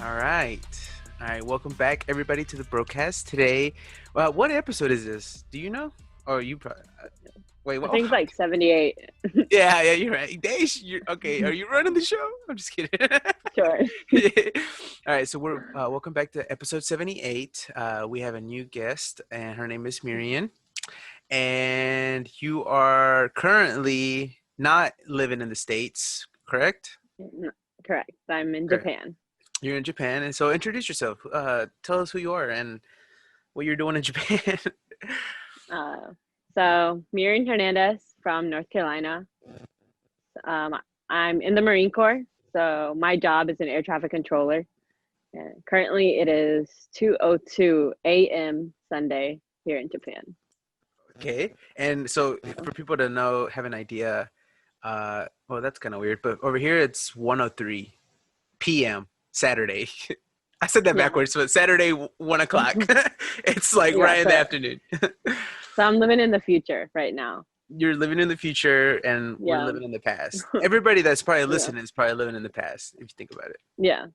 All right. All right. Welcome back, everybody, to the broadcast today. What episode is this? Do you know? Or you probably. Wait, I what? think it's like 78. Yeah, you're right. Dash, you're okay. Are you running the show? I'm just kidding. Sure. Yeah. All right. So we're welcome back to episode 78. We have a new guest, and her name is Mirian. And you are currently not living in the States, correct? Correct. I'm in Correct. Japan. You're in Japan, and so introduce yourself. Tell us who you are and what you're doing in Japan. Uh, so, Mirian Hernandez from North Carolina. Um, I'm in the Marine Corps. So, my job is an air traffic controller. And currently, it is 2:02 a.m. Sunday here in Japan. Okay, and so for people to know, have an idea, well, that's kind of weird, but over here it's 1:03 p.m. Saturday. I said that Yeah. backwards, but Saturday 1 o'clock. It's like Yeah, right in the so, afternoon. so I'm living in the future right now. You're living in the future, and we're Yeah. living in the past. Everybody that's probably Yeah. listening is probably living in the past, if you think about it. Yeah,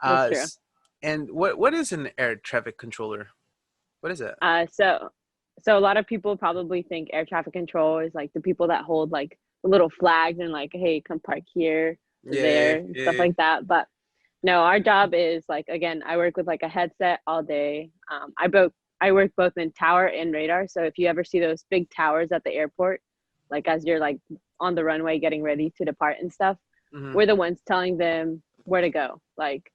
that's Uh, true. and what is an air traffic controller? What is that? So a lot of people probably think air traffic control is like the people that hold like the little flags and like, hey, come park here, Yeah, there, and stuff yeah. like that. But no, our job is like, again, I work with like a headset all day. I work both in tower and radar. So if you ever see those big towers at the airport, like as you're like on the runway getting ready to depart and stuff, Hmm. we're the ones telling them where to go. Like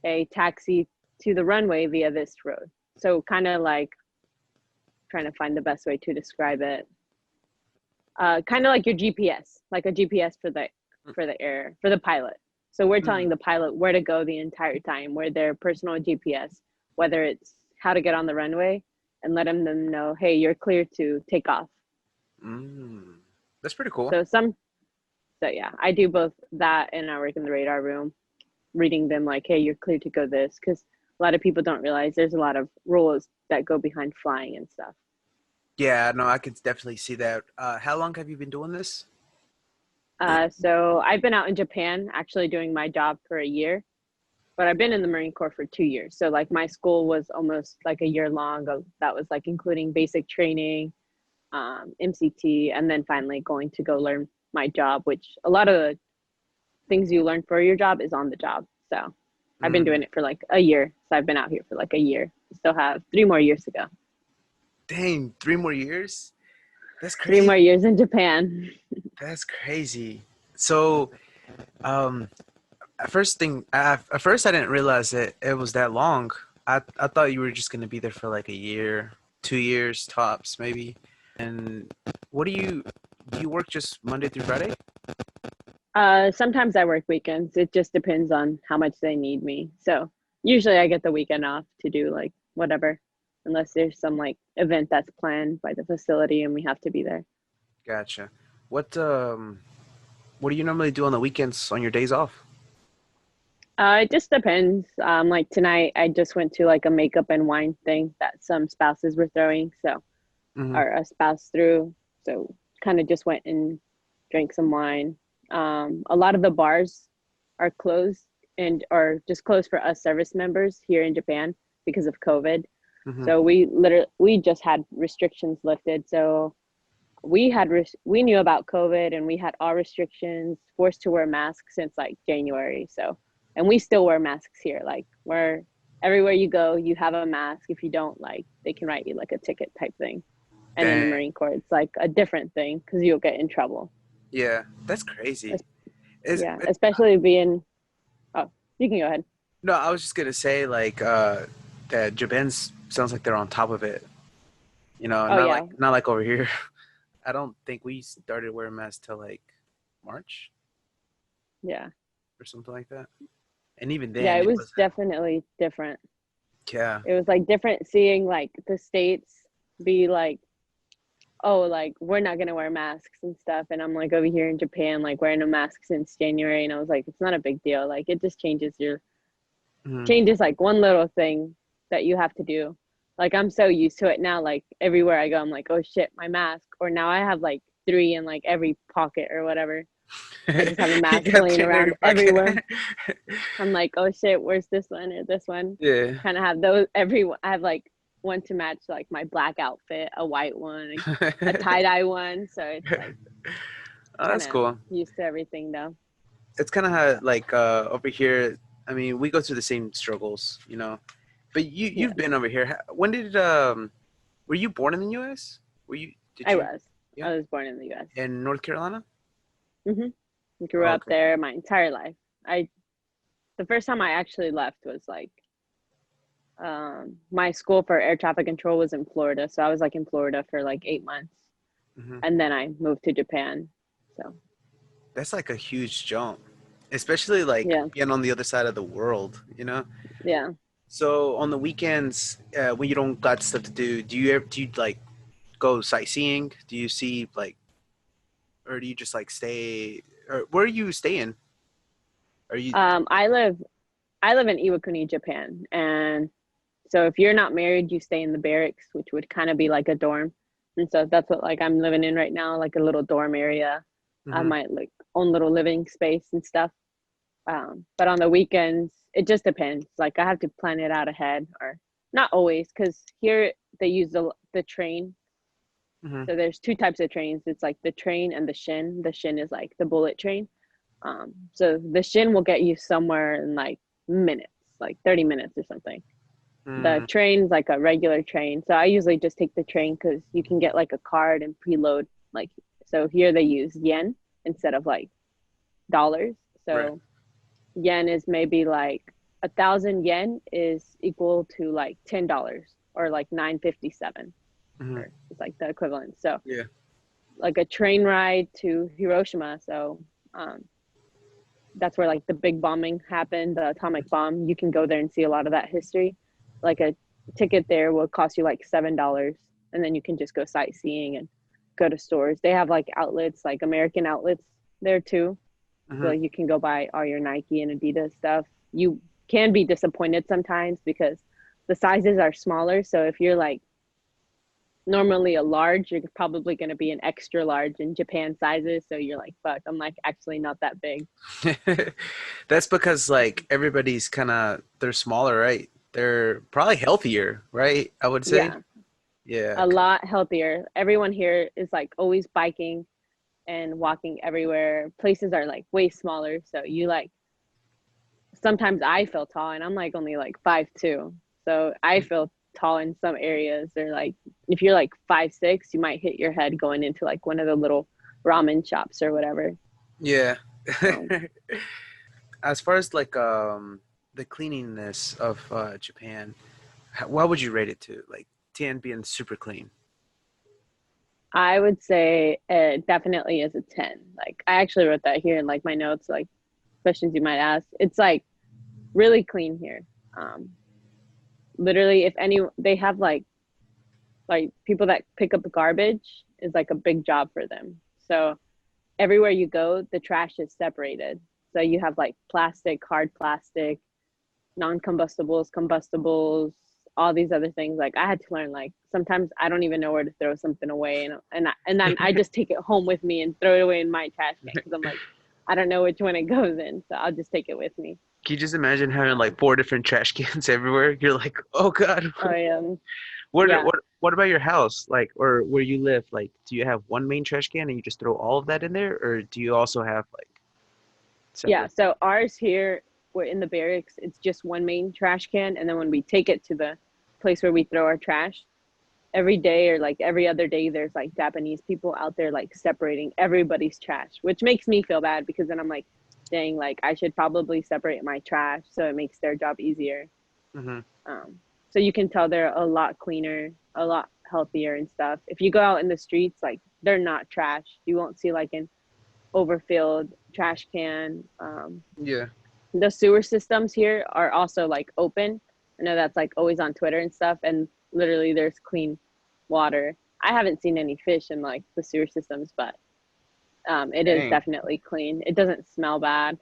a taxi to the runway via this road. So kind of like trying to find the best way to describe it. Kind of like your GPS, like a GPS for the pilot. So we're Hmm. telling the pilot where to go the entire time, where their personal GPS, whether it's how to get on the runway, and letting them know, hey, you're clear to take off. Mm. That's pretty cool. So so yeah, I do both that and I work in the radar room, reading them like, hey, you're clear to go this, because a lot of people don't realize there's a lot of rules that go behind flying and stuff. Yeah, no, I could definitely see that. How long have you been doing this? So I've been out in Japan actually doing my job for a year, but I've been in the Marine Corps for 2 years. So like my school was almost like a year long. That was like including basic training, MCT, and then finally going to go learn my job, which a lot of the things you learn for your job is on the job. So I've been Mm. doing it for like a year. So I've been out here for like a year. Still have 3 more years to go. Dang, 3 more years? That's 3 more crazy. years in Japan. That's crazy. So, um, at first I didn't realize that it was that long. I thought you were just gonna be there for like a year, 2 years tops, maybe. And what do you work just Monday through Friday? Sometimes I work weekends. It just depends on how much they need me. So usually I get the weekend off to do like whatever, unless there's some like event that's planned by the facility and we have to be there. Gotcha. What um, what do you normally do on the weekends on your days off? It just depends. Like tonight, I just went to like a makeup and wine thing that some spouses were throwing. So, Hmm. or a spouse threw. So, kind of just went and drank some wine. A lot of the bars are closed and are just closed for us service members here in Japan because of COVID. Hmm. So we just had restrictions lifted. So we knew about COVID and we had all restrictions, forced to wear masks since like January. So, and we still wear masks here. Like where everywhere you go, you have a mask. If you don't, like they can write you like a ticket type thing. And in the Dang. Marine Corps, it's like a different thing because you'll get in trouble. Yeah, that's crazy. Es- Is yeah, especially being. Oh, you can go ahead. No, I was just gonna say like that Japan's sounds like they're on top of it. You know, Oh yeah, not like over here. I don't think we started wearing masks till like March yeah, or something like that. And even yeah. then, It it was wasn't. definitely different. Yeah. It was like different seeing like the states be like, oh, like we're not gonna wear masks and stuff, and I'm like over here in Japan, like wearing a mask since January, and I was like, it's not a big deal. Like it just Mhm. changes like one little thing that you have to do. Like I'm so used to it now. Like everywhere I go, I'm like, oh shit, my mask. Or now I have like three in like every pocket or whatever. I just have a You mask got laying three in every around everywhere. pocket. I'm like, oh shit, where's this one or this one? Yeah. Kind of have those every. I have like one to match like my black outfit, a white one, a tie dye one. So it's like Oh, kind that's of cool. used to everything though. It's kind of how like over here. I mean, we go through the same struggles, you know. But Yeah, you've been over here. When did were you born in the U.S.? Were you did I you was. yeah I was born in the U.S. in North Carolina? Grew Oh, up okay. there my entire life. I The first time I actually left was like my school for air traffic control was in Florida, so I was like in Florida for like 8 months, Hmm. and then I moved to Japan. So That's like a huge jump, especially like yeah, being on the other side of the world, you know? yeah. So on the weekends, when you don't got stuff to do, do you like go sightseeing? Do you see like, or do you just like stay? Or where are you staying? Are you? Um, I live I live in Iwakuni, Japan, and so if you're not married, you stay in the barracks, which would kind of be like a dorm. And so that's what like I'm living in right now, like a little dorm area. I have Hmm. my like own little living space and stuff. But on the weekends, it just depends. Like I have to plan it out ahead, or not always, because here they use the train. Hmm. So there's two types of trains. It's like the train and the shin. The shin is like the bullet train. So the shin will get you somewhere in like minutes, like 30 minutes or something. The Hmm. train's like a regular train. So I usually just take the train because you can get like a card and preload. Like, so here they use yen instead of like dollars. Right. So yen is maybe like 1,000 yen is equal to like $10 or like 957, Hmm. or it's like the equivalent. So Yeah. like a train ride to Hiroshima. So um, that's where like the big bombing happened, the atomic bomb. You can go there and see a lot of that history. Like a ticket there will cost you like $7, and then you can just go sightseeing and go to stores. They have like outlets, like American outlets there too. So Hmm. you can go buy all your Nike and Adidas stuff. You can be disappointed sometimes because the sizes are smaller. So if you're like normally a large, you're probably going to be an extra large in Japan sizes. So you're like, fuck, I'm like actually not that big. That's because like everybody's kind of they're smaller, right? They're probably healthier, right? I would say. Yeah, Yeah. a lot healthier. Everyone here is like always biking and walking everywhere. Places are like way smaller. So you like, sometimes I feel tall and I'm like only like 5'2". So I feel tall in some areas. Or like if you're like 5'6", you might hit your head going into like one of the little ramen shops or whatever. Yeah. So As far as like the cleanliness of Japan, what would you rate it to? Like 10 being super clean. I would say it definitely is a 10. Like I actually wrote that here in like my notes, like questions you might ask. It's like really clean here. Um, Literally, if any, they have like people that pick up the garbage is like a big job for them. So everywhere you go, the trash is separated. So you have like plastic, hard plastic, non-combustibles, combustibles, all these other things. Like I had to learn, like sometimes I don't even know where to throw something away, and then I just take it home with me and throw it away in my trash can because I'm like, I don't know which one it goes in, so I'll just take it with me. Can you just imagine having like four different trash cans everywhere? You're like, oh God, I Yeah, what about your house? Like, or where you live? Like, do you have one main trash can and you just throw all of that in there, or do you also have like yeah. separate? So ours here, we're in the barracks. It's just one main trash can, and then when we take it to the place where we throw our trash, every day or like every other day there's like Japanese people out there like separating everybody's trash, which makes me feel bad because then I'm like, dang, like I should probably separate my trash so it makes their job easier. Hmm. um, so you can tell they're a lot cleaner, a lot healthier and stuff. If you go out in the streets, like they're not trash. You won't see like an overfilled trash can. Yeah. The sewer systems here are also like open. I know that's like always on Twitter and stuff, and literally there's clean water. I haven't seen any fish in like the sewer systems, but it is Dang. definitely clean. It doesn't smell bad.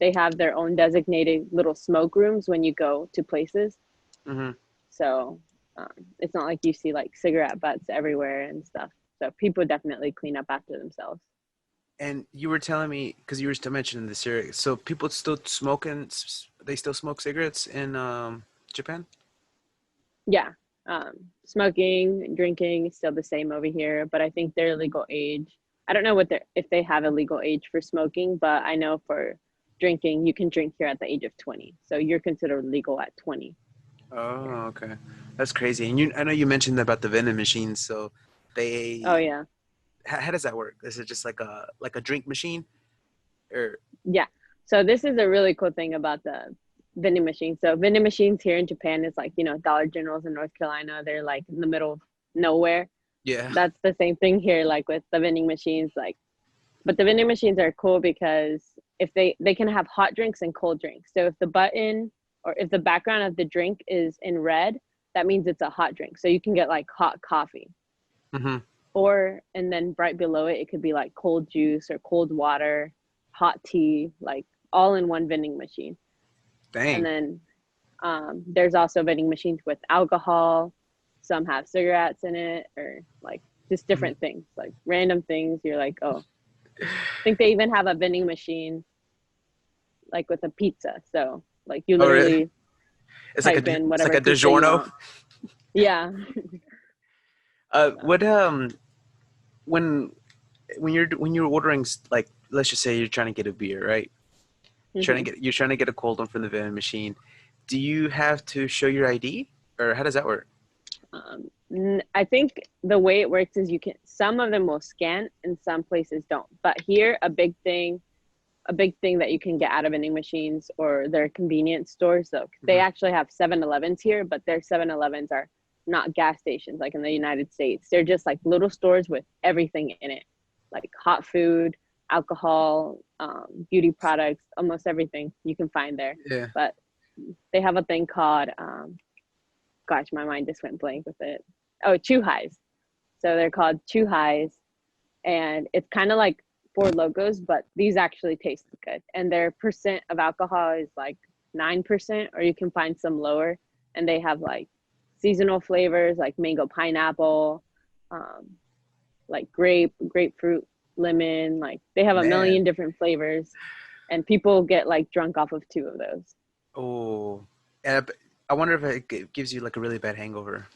They have their own designated little smoke rooms when you go to places, Hmm. so um, it's not like you see like cigarette butts everywhere and stuff. So people definitely clean up after themselves. And you were telling me because you were still mentioning the cigarette. So people still smoking? They still smoke cigarettes in Japan? Yeah. Smoking, drinking is still the same over here, but I think their legal age. I don't know what they if they have a legal age for smoking, but I know for drinking, you can drink here at the age of 20. So you're considered legal at 20. Here. Oh, okay. That's crazy. And I know you mentioned about the vending machines. So Oh they, yeah. how does that work? Is it just like a drink machine or? Yeah. So this is a really cool thing about the vending machine. So vending machines here in Japan is like, Dollar Generals in North Carolina, they're like in the middle of nowhere. Yeah. That's the same thing here, like with the vending machines, like, but the vending machines are cool because if they can have hot drinks and cold drinks. So if the button or if the background of the drink is in red, that means it's a hot drink. So you can get like hot coffee. Mm-hmm. Or and then right below it could be like cold juice or cold water, hot tea, like all in one vending machine. And Dang. then there's also vending machines with alcohol. Some have cigarettes in it, or like just Mhm. different things, like random things. You're like, oh, I think they even have a vending machine like with a pizza. So like you Oh, really? literally It's like type in it's like whatever a pizza you DiGiorno. want. Yeah. What when when you're ordering like let's just say you're trying to get a beer, right? Hmm. You're trying to get a cold one from the vending machine. Do you have to show your ID or how does that work? I think the way it works is you can some of them will scan and some places don't. But here a big thing that you can get out of vending machines or their convenience stores though. They Hmm. actually have 7-Elevens here, but their 7-Elevens are not gas stations like in the United States. They're just like little stores with everything in it, like hot food, alcohol, beauty products, almost everything you can find there. Yeah. But they have a thing called, gosh, my mind just went blank with it. Oh, chew highs. So they're called chew highs, and it's kind of like Four Logos, but these actually taste good. And their percent of alcohol is like 9%, or you can find some lower. And they have like seasonal flavors like mango pineapple, um, like grapefruit, lemon. Like they have a Man. million different flavors, and people get like drunk off of two of those. Oh. And I wonder if gives you like a really bad hangover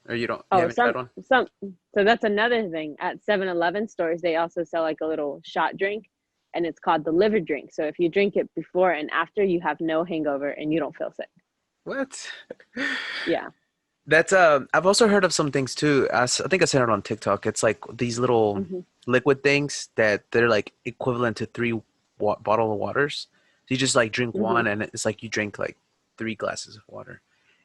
or you Oh, haven't tried one? so that's another thing. At 7-Eleven stores, they also sell like a little shot drink, and it's called the liver drink. So if you drink it before and after, you have no hangover and you don't feel sick. What? Yeah. That's I've also heard of some things too. I think I said it on TikTok. It's like these little Hmm. liquid things that they're like equivalent to three wa bottle of waters. So you just like drink Hmm. one, and it's like you drink like three glasses of water,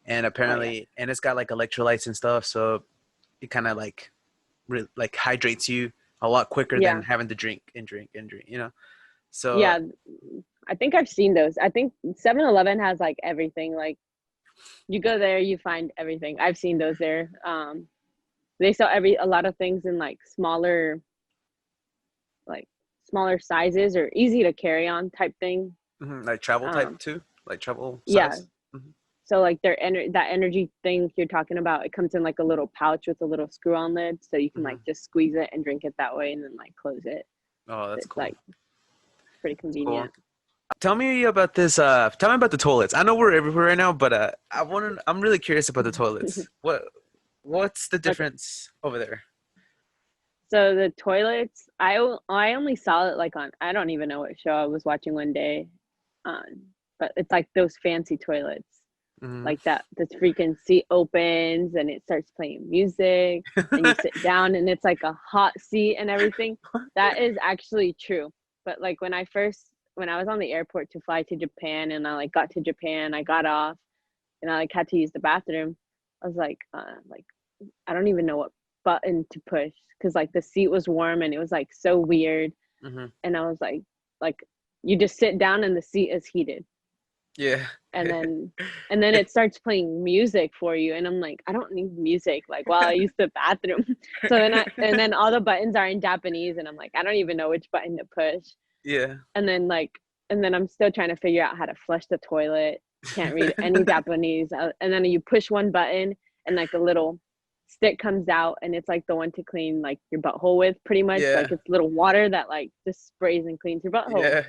and Oh yeah. apparently, and it's got like electrolytes and stuff, so it kind of like like hydrates you a lot quicker than Yeah. having to drink and drink and drink, you know? So Yeah. I think I've seen those. I think 7-Eleven has like everything. Like you go there, you find everything. I've seen those there. They sell a lot of things in like smaller sizes or easy to carry on type thing. mhm, like travel type Um, too, like travel yeah. size. Hmm. So like that energy thing you're talking about, it comes in like a little pouch with a little screw on lid, so you can Hmm. like just squeeze it and drink it that way, and then like close it. Oh, that's It's cool. like pretty That's cool. convenient. Tell me about this. Tell me about the toilets. I know we're everywhere right now, but I'm really curious about the toilets. What's the Okay. difference over there? So the toilets, I only saw it like on I don't even know what show I was watching one day, on, but it's like those fancy toilets, Hmm. like that. The freaking seat opens and it starts playing music, and you sit down and it's like a hot seat and everything. That is actually true. But like when I was on the airport to fly to Japan, and I like got to Japan, I got off and I like had to use the bathroom. I was like I don't even know what button to push because like the seat was warm and it was like so weird. Hmm. And I was like you just sit down and the seat is heated, Yeah. and then it starts playing music for you, and I'm like, I don't need music like while I use the bathroom. So then all the buttons are in Japanese, and I'm like, I don't even know which button to push. Yeah. And then I'm still trying to figure out how to flush the toilet. Can't read any Japanese. And then you push one button, and like a little stick comes out, and it's like the one to clean like your butthole with, pretty much. Like Yeah. it's little water that like just sprays and cleans your butthole. Yeah.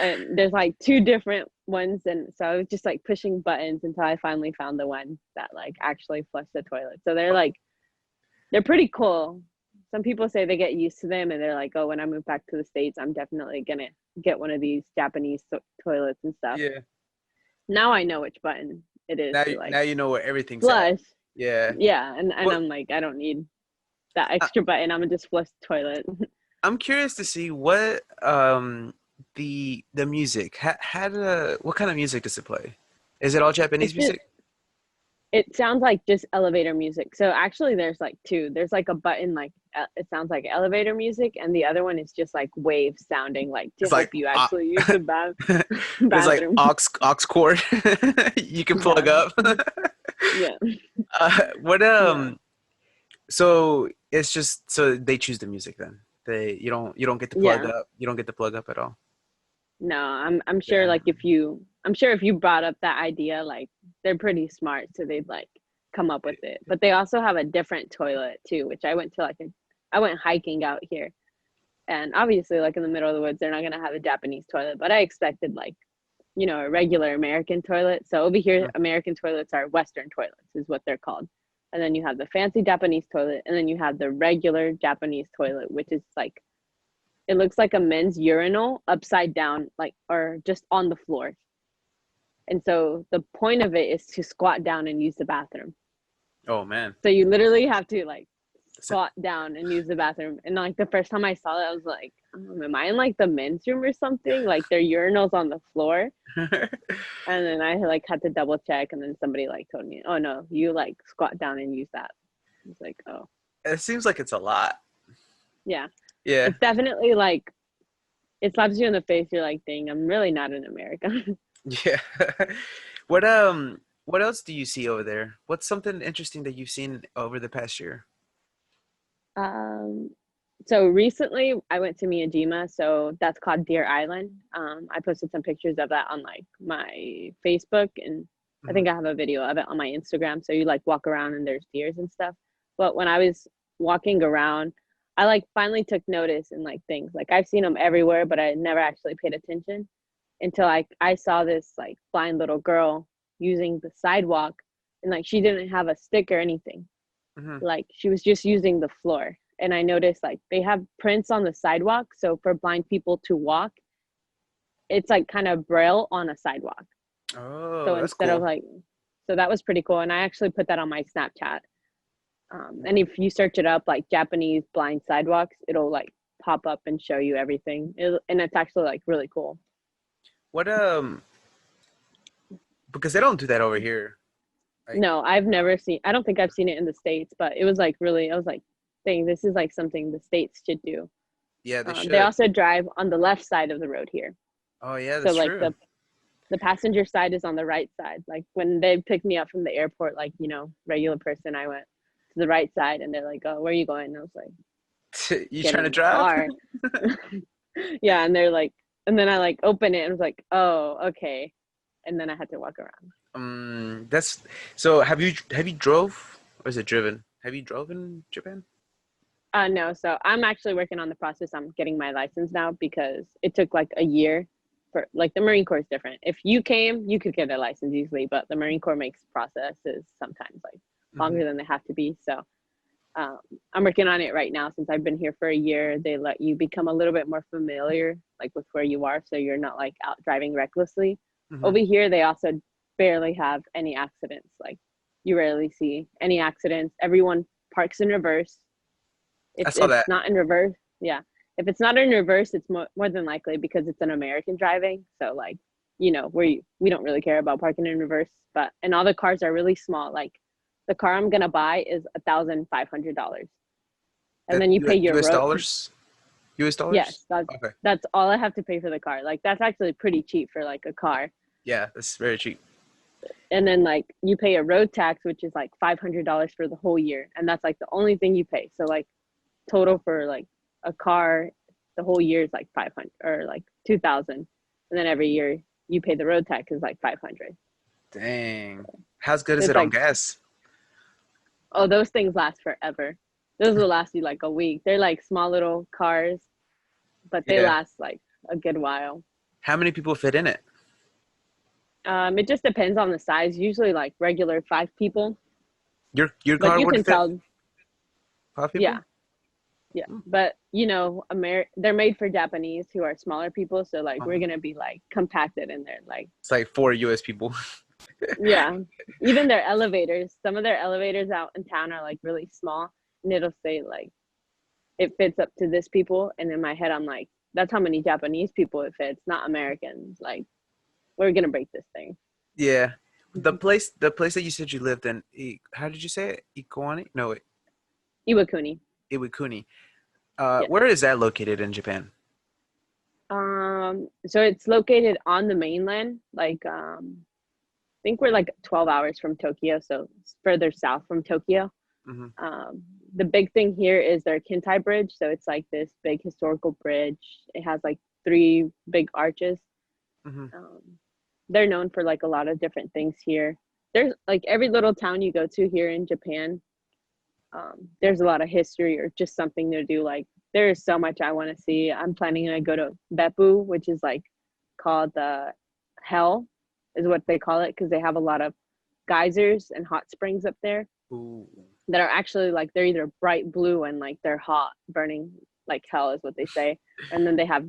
And there's like two different ones, and so I was just like pushing buttons until I finally found the one that like actually flushed the toilet. So they're pretty cool. Some people say they get used to them and they're like, oh, when I move back to the States, I'm definitely gonna get one of these Japanese toilets and stuff. Yeah. Now I know which button it is to like Now you know where everything's at. flush. Yeah. Yeah, and Well, I'm like, I don't need that I, extra button. I'm gonna just flush the toilet. I'm curious to see what the music had what kind of music does it play? Is it all It's Japanese just music? it sounds like just elevator music. So actually there's like two. There's like a button like it sounds like elevator music, and the other one is just like waves sounding like to It's help like you actually use the there's like bathroom. aux cord you can Yeah. plug up. Yeah. What Yeah. so it's just so they choose the music then. They you don't get to plug Yeah. up. You don't get to plug up at all. No, I'm sure like Damn. I'm sure if you brought up that idea, like they're pretty smart, so they'd like come up with it. But they also have a different toilet too, which I went to I went hiking out here. And obviously like in the middle of the woods, they're not gonna have a Japanese toilet, but I expected like, a regular American toilet. So over here, American toilets are Western toilets, is what they're called. And then you have the fancy Japanese toilet, and then you have the regular Japanese toilet, which is like it looks like a men's urinal upside down, like or just on the floor. And so the point of it is to squat down and use the bathroom. Oh man. So you literally have to like So- squat down and use the bathroom. And like the first time I saw it, I was like, am I in like the men's room or something? Like their urinals on the floor. And then I like had to double check, and then somebody like told me, oh no, you like squat down and use that. I was like, oh It seems like it's a lot. yeah. Yeah. It's definitely like it slaps you in the face. You're like, dang, I'm really not in America. Yeah. What else do you see over there? What's something interesting that you've seen over the past year? Um, so recently I went to Miyajima, so that's called Deer Island. I posted some pictures of that on like my Facebook, and I Hmm. think I have a video of it on my Instagram. So you like walk around and there's deers and stuff. But when I was walking around, I like finally took notice and like things. Like I've seen them everywhere, but I never actually paid attention until I saw this like blind little girl using the sidewalk, and like she didn't have a stick or anything, Hmm. like she was just using the floor. And I noticed like they have prints on the sidewalk, so for blind people to walk, it's like kind of braille on a sidewalk. So Oh, that's instead of cool. like, so that was pretty cool, and I actually put that on my Snapchat. And if you search it up like Japanese blind sidewalks, it'll like pop up and show you everything, and it's actually like really cool. What because they don't do that over here. Like, No, I've never seen, I don't think I've seen it in the States, but it was like really, I was like, dang, this is like something the States should do. yeah, they They should. also drive on the left side of the road here. Oh yeah, So that's like true. the passenger side is on the right side. Like when they picked me up from the airport, like, regular person, I went to the right side, and they're like, oh, where are you going? And I was like, You trying getting to in the drive? car. Yeah. And they're like, and then I like open it and was like, oh, okay. And then I had to walk around. That's so. Have you drove or is it driven? Have you drove in Japan? No, so I'm actually working on the process. I'm getting my license now because it took like a year for like the Marine Corps is different. If you came, you could get a license easily, but the Marine Corps makes processes sometimes like Hmm. longer than they have to be. So um, I'm working on it right now. Since I've been here for a year, they let you become a little bit more familiar like with where you are, so you're not like out driving recklessly. Hmm. Over here, they also barely have any accidents. Like you rarely see any accidents. Everyone parks in reverse. If I saw it's that. not in reverse, yeah. If it's not in reverse, it's more than likely because it's an American driving. So like, we don't really care about parking in reverse, but and all the cars are really small. Like the car I'm gonna buy is $1,500, and That then you pay your U.S. road. dollars? U.S. Yes, dollars? Okay. that's all I have to pay for the car. Like that's actually pretty cheap for like a car. Yeah, that's very cheap. And then like you pay a road tax, which is like $500 for the whole year, and that's like the only thing you pay. So like total for like a car the whole year is like 500 or like 2,000, and then every year you pay the road tax is like 500. Dang. How's good is It's it on like gas? Oh, those things last forever. Those will last you like a week. They're like small little cars, but they Yeah. last like a good while. How many people fit in it? It just depends on the size. Usually like regular 5 people, Your but car you would can fit tell. 5 people? Yeah, yeah. Hmm. But they're made for Japanese who are smaller people, so like we're Uh, gonna be like compacted in there. Like, it's like 4 US people. yeah, even their elevators. Some of their elevators out in town are like really small, and it'll say like it fits up to this people, and in my head I'm like, that's how many Japanese people it fits, not Americans. Like, we're gonna break this thing. Yeah. The place that you said you lived in, how did you say it? Ikuani? No, wait, Iwakuni. Iwakuni. Yeah. Where is that located in Japan? So it's located on the mainland. Like, I think we're like 12 hours from Tokyo, so it's further south from Tokyo. Hmm. Um, the big thing here is their Kintai Bridge. So it's like this big historical bridge. It has like three big arches. Hmm. Um, they're known for like a lot of different things here. There's like every little town you go to here in Japan, there's a lot of history or just something to do. Like, there is so much I want to see. I'm planning to go to Beppu, which is like called the hell, is what they call it, because they have a lot of geysers and hot springs up there Ooh, that are actually like they're either bright blue and like they're hot, burning like hell is what they say, and then they have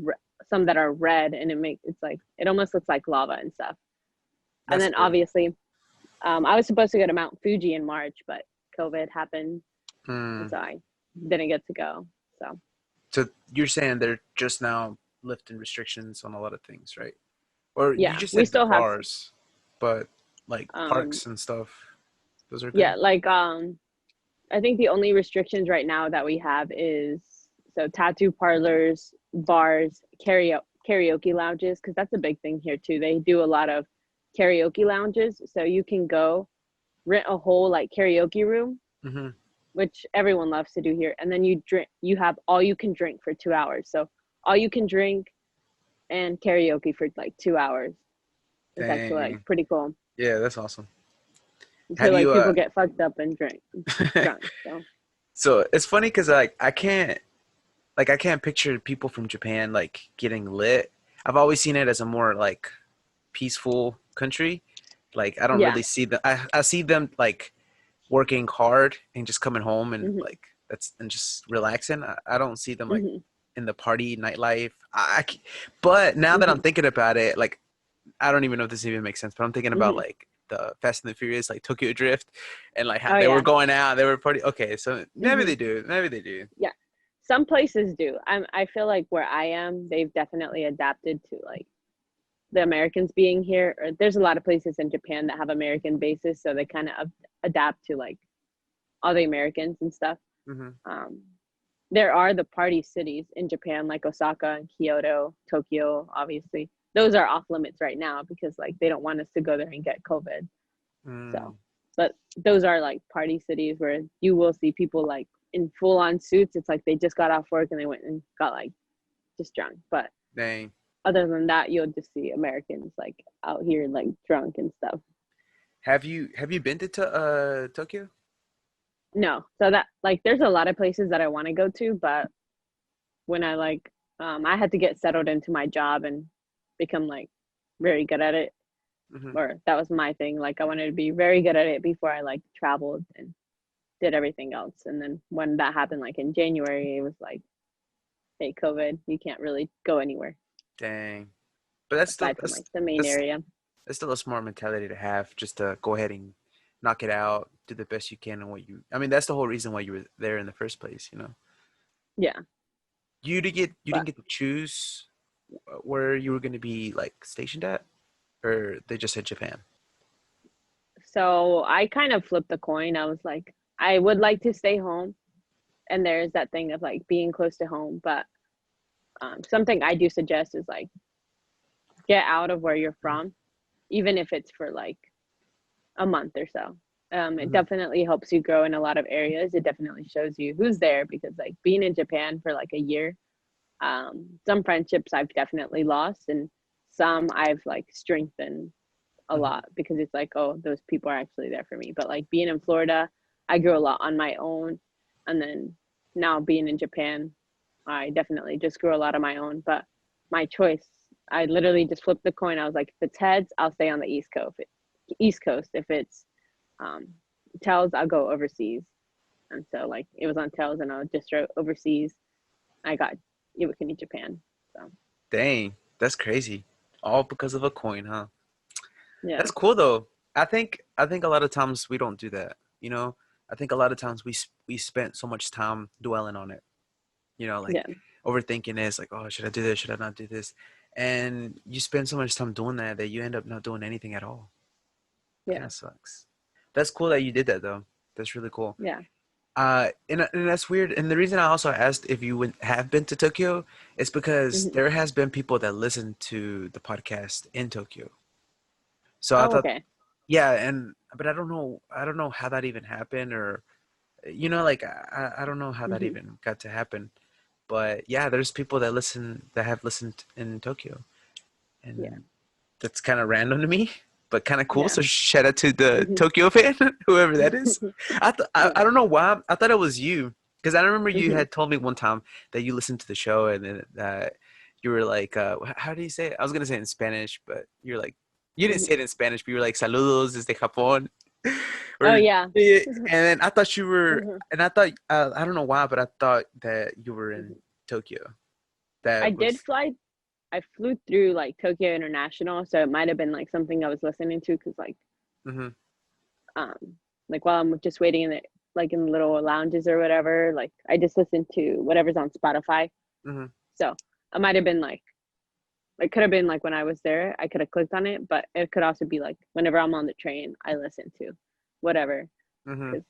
some that are red and it's like it almost looks like lava and stuff. And that's then cool. obviously, I was supposed to go to Mount Fuji in March, but COVID happened, and Hmm. so I didn't get to go. So So you're saying they're just now lifting restrictions on a lot of things, right? Or you yeah, just we said the still have bars, but like um parks and stuff, those are yeah, good. like I think the only restrictions right now that we have is so tattoo parlors, bars, karaoke lounges, because that's a big thing here too. They do a lot of karaoke lounges, so you can go rent a whole like karaoke room, Hmm. which everyone loves to do here, and then you drink. You have all you can drink for 2 hours. So all you can drink and karaoke for like 2 hours. It's actually like Dang. pretty cool. Yeah, that's awesome. So Have like you people get fucked up and drunk. So so it's funny because like I can't picture people from Japan like getting lit. I've always seen it as a more like peaceful country. Like I don't yeah. really see them. I see them like working hard and just coming home and Hmm. like that's and just relaxing. I don't see them like Hmm. in the party nightlife. But now that I'm Hmm. thinking about it, like I don't even know if this even makes sense. But I'm thinking about Hmm. like the Fast and the Furious, like Tokyo Drift, and like how Oh they were yeah. going out, they were party. Okay, so maybe Hmm. they do. Maybe they do. Yeah. Some places do. I feel like where I am, they've definitely adapted to like the Americans being here. Or there's a lot of places in Japan that have American bases, so they kind of adapt to like all the Americans and stuff. Hmm. Um, there are the party cities in Japan, like Osaka and Kyoto, Tokyo, obviously. Those are off limits right now because like they don't want us to go there and get COVID. So, Mm, but those are like party cities where you will see people like in full on suits. It's like they just got off work and they went and got like just drunk. But dang. other than that, you'll just see Americans like out here like drunk and stuff. Have you been to Tokyo? No, so that like there's a lot of places that I want to go to, but when I had to get settled into my job and become like very good at it, Hmm. or that was my thing. Like, I wanted to be very good at it before I like traveled and did everything else. And then when that happened, like in January, it was like, hey, COVID, you can't really go anywhere Dang. But that's still aside from that's like the main that's area. that's still a smart mentality to have, just to go ahead and knock it out, do the best you can, and what you. I mean, that's the whole reason why you were there in the first place. Yeah. You didn't But get to choose where you were going to be like stationed at, or they just said Japan. so I kind of flipped the coin. I was like, I would like to stay home. And there's that thing of like being close to home. But something I do suggest is like get out of where you're from, even if it's for like a month or so. It Mm-hmm. definitely helps you grow in a lot of areas. It definitely shows you who's there because like being in Japan for like a year, some friendships I've definitely lost and some I've like strengthened a Hmm. lot because it's like, oh, those people are actually there for me. But like being in Florida, I grew a lot on my own. And then now being in Japan, I definitely just grew a lot on my own. But my choice, I literally just flipped the coin. I was like, if it's heads, I'll stay on the East Coast. East Coast. If it's um, tails, I'll go overseas. And so like it was on tails, and I just wrote overseas. I got Iwakuni, Japan. So Dang, that's crazy. All because of a coin, huh? yeah, That's cool though. I think a lot of times we don't do that. I think a lot of times we spent so much time dwelling on it. Like yeah, overthinking is like, oh, should I do this? Should I not do this? And you spend so much time doing that you end up not doing anything at all. Kind yeah, of sucks. That's cool that you did that though. That's really cool. yeah. And that's weird. And the reason I also asked if you have been to Tokyo is because Hmm. there has been people that listen to the podcast in Tokyo. So I Oh, thought, okay. yeah, but I don't know how that even happened, or like I don't know how that Hmm. even got to happen. But yeah, there's people that have listened in Tokyo, Yeah, and that's kind of random to me, but kind of cool. yeah. So shout out to the Hmm. Tokyo fan, whoever that is. I Yeah. don't know why I thought it was you, because I remember you Hmm. had told me one time that you listened to the show, and then you were like, how do you say it? I was gonna say it in Spanish, but you're like, you didn't Hmm. say it in Spanish, but you were like, saludos desde Japón, Oh or yeah. and then I thought you were, Hmm. and I thought I don't know why, but I thought that you were in Tokyo. I That did was. fly. I flew through like Tokyo International, so it might have been like something I was listening to because Hmm. um like while I'm just waiting in the like in little lounges or whatever, like I just listen to whatever's on Spotify. Hmm. So it might have been like it could have been like when I was there, I could have clicked on it, but it could also be like whenever I'm on the train, I listen to whatever Hmm. because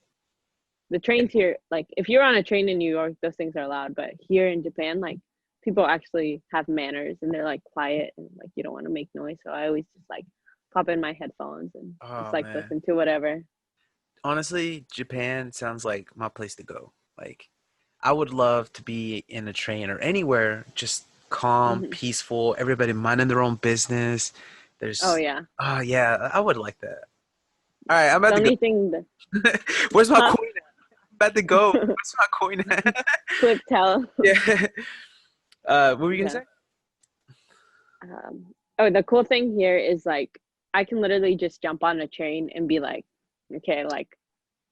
the trains here, like if you're on a train in New York, those things are loud, but here in Japan, like people actually have manners and they're like quiet and like you don't want to make noise. So I always just like pop in my headphones and just Oh like man. listen to whatever. Honestly, Japan sounds like my place to go. Like, I would love to be in a train or anywhere, just calm, Hmm. peaceful, everybody minding their own business. Oh There's, yeah. oh yeah, I would like that. All right, I'm about The to go. only thing that Where's my huh? coin at? I'm about to go. Where's my coin at? Quick tell. Yeah. What were you gonna Okay. say? Oh, the cool thing here is like I can literally just jump on a train and be like, okay, like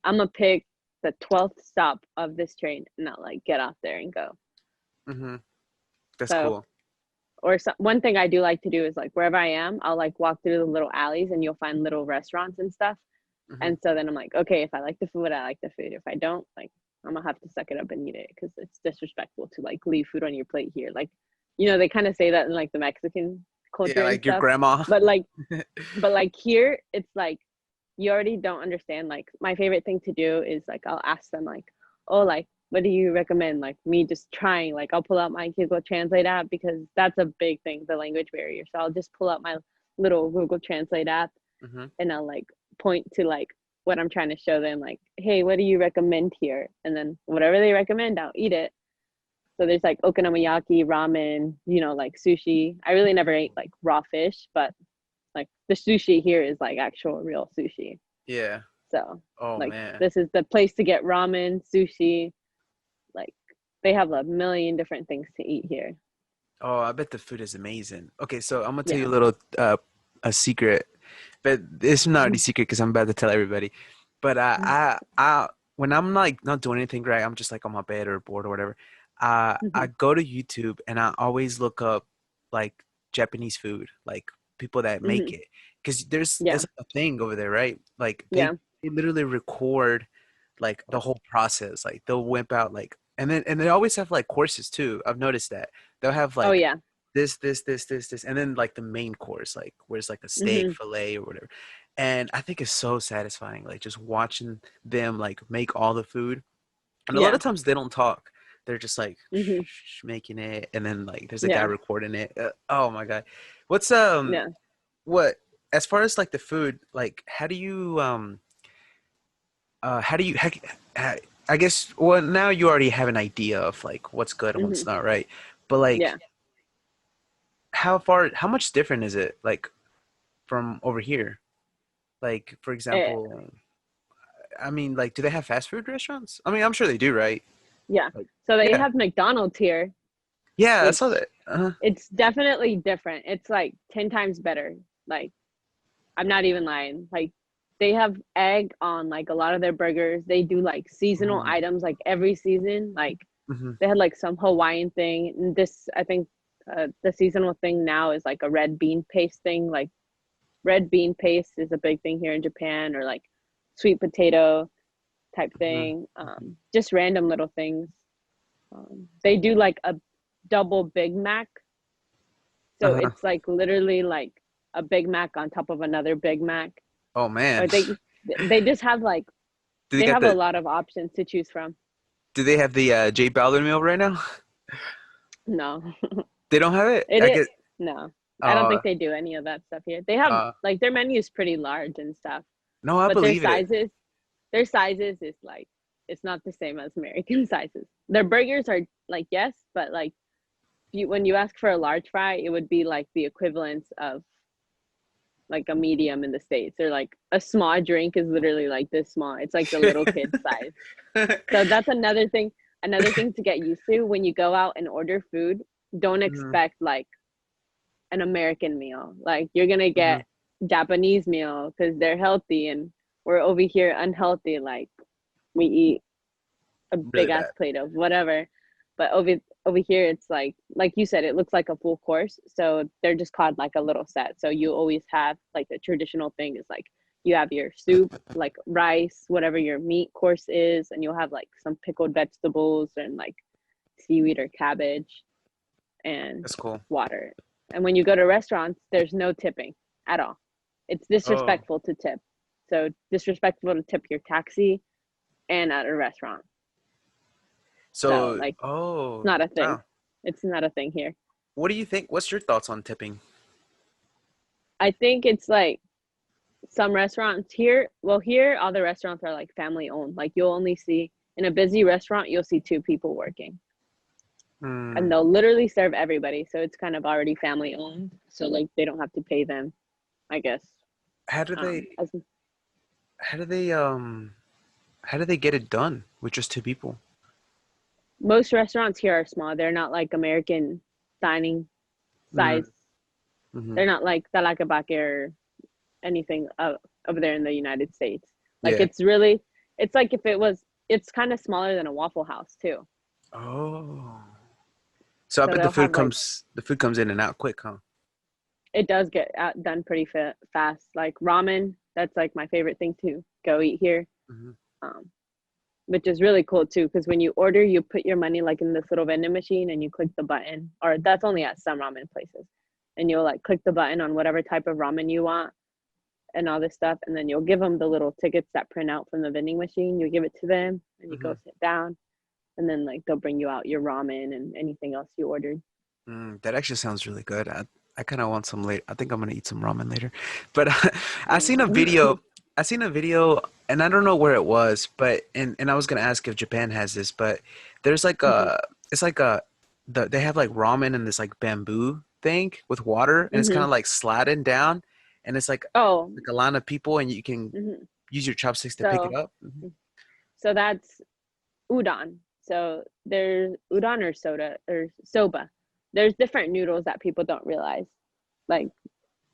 I'm gonna pick the 12th stop of this train and I'll like get off there and go. Hmm. That's So, cool. or one thing I do like to do is like wherever I am, I'll like walk through the little alleys and you'll find little restaurants and stuff. Hmm. And so then I'm like, okay, if I like the food, I like the food. If I don't, like, I'm gonna have to suck it up and eat it because it's disrespectful to like leave food on your plate here. Like, they kind of say that in like the Mexican Yeah, culture and like your stuff, grandma. but like, here, it's like you already don't understand. Like, my favorite thing to do is like I'll ask them like, oh, like, what do you recommend? Like me just trying. Like, I'll pull out my Google Translate app because that's a big thing, the language barrier. So I'll just pull out my little Google Translate app Hmm. and I'll like point to like what I'm trying to show them, like, hey, what do you recommend here? And then whatever they recommend, I'll eat it. So there's like okonomiyaki, ramen, like sushi. I really never ate like raw fish, but like the sushi here is like actual real sushi. Yeah. So Oh like man. this is the place to get ramen, sushi. Like they have a million different things to eat here. Oh, I bet the food is amazing. Okay, so I'm gonna tell you Yeah. a little a secret, but it's not really secret because I'm about to tell everybody. But when I'm like not doing anything right, I'm just like on my bed or bored or whatever. I go to YouTube and I always look up like Japanese food, like people that make it, because there's Yeah. it's a thing over there, right? Like Yeah. they literally record like the whole process. Like they'll whip out like and they always have like courses too. I've noticed that they'll have Oh like yeah. this, and then like the main course, like where it's like a steak Hmm. fillet or whatever. And I think it's so satisfying, like just watching them like make all the food. And a lot Yeah. of times they don't talk. They're just like Hmm. making it, and then like there's a guy Yeah. recording it. Oh my God. What's Yeah. what as far as like the food, like how do you how, I guess well now you already have an idea of like what's good and Hmm. what's not, right? But like Yeah. how much different is it like from over here? Like for Eh, example, I mean, like, do they have fast food restaurants? I mean, I'm sure they do, right? Yeah. Like, So they yeah, have McDonald's here, yeah, I saw which that. Uh-huh. it's definitely different. It's like 10 times better. Like, I'm not even lying. Like, they have egg on like a lot of their burgers. They do like seasonal Mm-hmm. items like every season. Like, Mm-hmm. they had like some Hawaiian thing. And this, I think, the seasonal thing now is like a red bean paste thing. Like, red bean paste is a big thing here in Japan, or like sweet potato type Mm-hmm. thing. Just random little things. They do like a double Big Mac. So Uh-huh. it's like literally like a Big Mac on top of another Big Mac. Oh man, Or they just have like do they they got have a the? lot of options to choose from. Do they have the Jay Ballard meal right now? No. They don't have it. It I is get. no. I don't Uh, think they do any of that stuff here. They have uh. like their menu is pretty large and stuff, No, I but believe it. their sizes is like it's not the same as American sizes. Their burgers are like yes, but like you when you ask for a large fry, it would be like the equivalent of like a medium in the States, or like a small drink is literally like this small. It's like the little kid size. So that's another thing to get used to when you go out and order food. Don't Mhm, expect like an American meal. Like you're gonna mhm. get Japanese meal because they're healthy, and we're over here unhealthy. Like we eat a Really big ass bad. plate of whatever. But over here it's like you said, it looks like a full course. So they're just called like a little set. So you always have like the traditional thing is like you have your soup, like rice, whatever your meat course is, and you'll have like some pickled vegetables and like seaweed or cabbage and That's cool. water. And when you go to restaurants, there's no tipping at all. It's Oh, disrespectful to tip. So disrespectful to tip your taxi and at a restaurant. So so, like oh, not a thing. wow. It's not a thing here. What do you think? What's your thoughts on tipping? I think it's like some restaurants here, well, here, all the restaurants are like family owned. Like you'll only see in a busy restaurant, you'll see two people working and Hmm. they'll literally serve everybody. So it's kind of already family owned. So like they don't have to pay them, I guess. How do As how do they, how do they get it done with just two people? most restaurants here are small. They're not like American dining Mm, size. hmm. They're not like Talakabake or anything over there in the United States. Like Yeah. it's like if it was, it's kind of smaller than a Waffle House too. Oh. So I So bet they'll have like, the food comes in and out quick, huh? it does get done pretty fast. Like ramen, that's like my favorite thing to go eat here, Hmm. um, which is really cool too. Because when you order, you put your money like in this little vending machine and you click the button, or that's only at some ramen places. And you'll like click the button on whatever type of ramen you want and all this stuff. And then you'll give them the little tickets that print out from the vending machine. You give it to them and you Hmm. go sit down. And then like they'll bring you out your ramen and anything else you ordered. Mm, that actually sounds really good. I kind of want some later. I think I'm gonna eat some ramen later. But I seen a Oh. video. I seen a video, and I don't know where it was, but and I was gonna ask if Japan has this, but there's like Hmm. it's like they have like ramen in this like bamboo thing with water, and it's kind Hmm. of like sliding down, and it's Oh. like a line of people, and you can Hmm. use your chopsticks to pick it So up. Hmm. so that's udon. So there's udon or soda or soba. There's different noodles that people don't realize. Like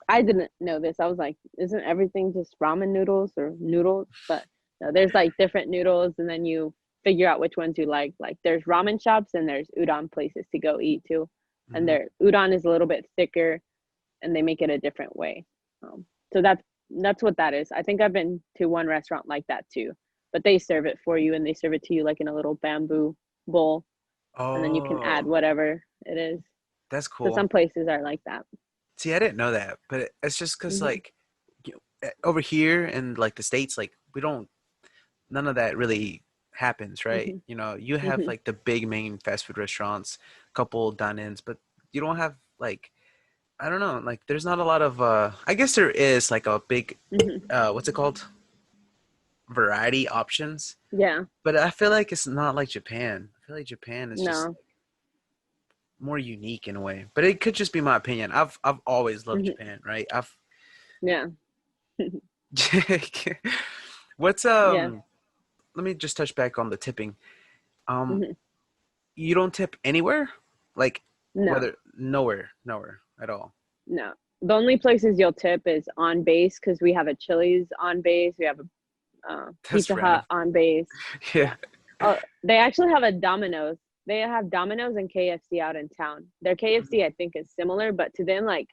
I didn't know this. I was like, isn't everything just ramen noodles or noodles? But no, there's like different noodles, and then you figure out which ones you like. Like there's ramen shops and there's udon places to go eat too, and Hmm. their udon is a little bit thicker, and they make it a different way. So that's what that is. I think I've been to one restaurant like that too, but they serve it for you and they serve it to you like in a little bamboo bowl, and then you can add Oh, whatever it is. that's So cool. some places are like that. See, I didn't know that, but it's just because Hmm. like over here in like the States, like we don't none of that really happens, right? Hmm. You know, you have Hmm. like the big main fast food restaurants, couple dine-ins, but you don't have like I don't know, like there's not a lot of I guess there is like a big Hmm. what's it called? Variety options, Yeah. but I feel like it's not like Japan. I feel like Japan is just No. more unique in a way. But it could just be my opinion. I've always loved Hmm. Japan, right? I've Yeah. what's Yeah. let me just touch back on the tipping. Um, Mhm. you don't tip anywhere, like No, whether nowhere at all. no. The only places you'll tip is on base because we have a Chili's on base. We have a That's Pizza Hut random. on base. Yeah, Yeah. Oh, they actually have a Domino's. They have Domino's and KFC out in town. Their Mhm. KFC, I think, is similar, but to them, like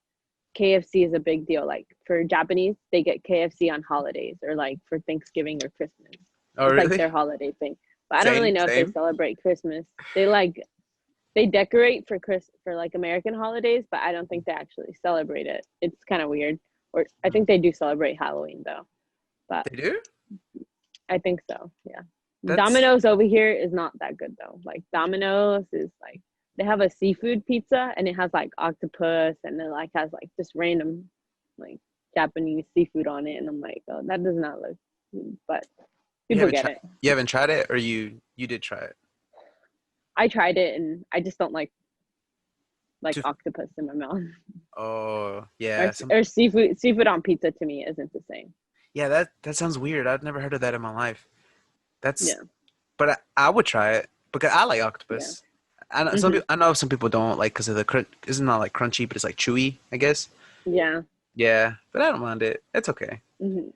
KFC is a big deal. Like for Japanese, they get KFC on holidays or like for Thanksgiving or Christmas. Oh, It's like really? their holiday thing. But I don't really Same, know if they same. celebrate Christmas. They decorate for like American holidays, but I don't think they actually celebrate it. It's kind of weird. Or I Mhm. think they do celebrate Halloween though. But They do? I think so. Yeah. That's Domino's over here is not that good though. Like Domino's is like they have a seafood pizza and it has like octopus and it like has like just random like Japanese seafood on it and I'm like, oh, that does not look good. But people get it. you haven't tried it, or you did try it? I tried it and I just don't like Too, octopus in my mouth. oh Or yeah, some or seafood on pizza to me isn't the same. yeah, that sounds weird. I've never heard of that in my life. That's Yeah. but I would try it because I like Yeah. octopus. I know some Mhm. people. I know some people don't like because of the crunch. It's not like crunchy, but it's like chewy, I guess. Yeah. Yeah, but I don't mind it. It's okay. Mhm.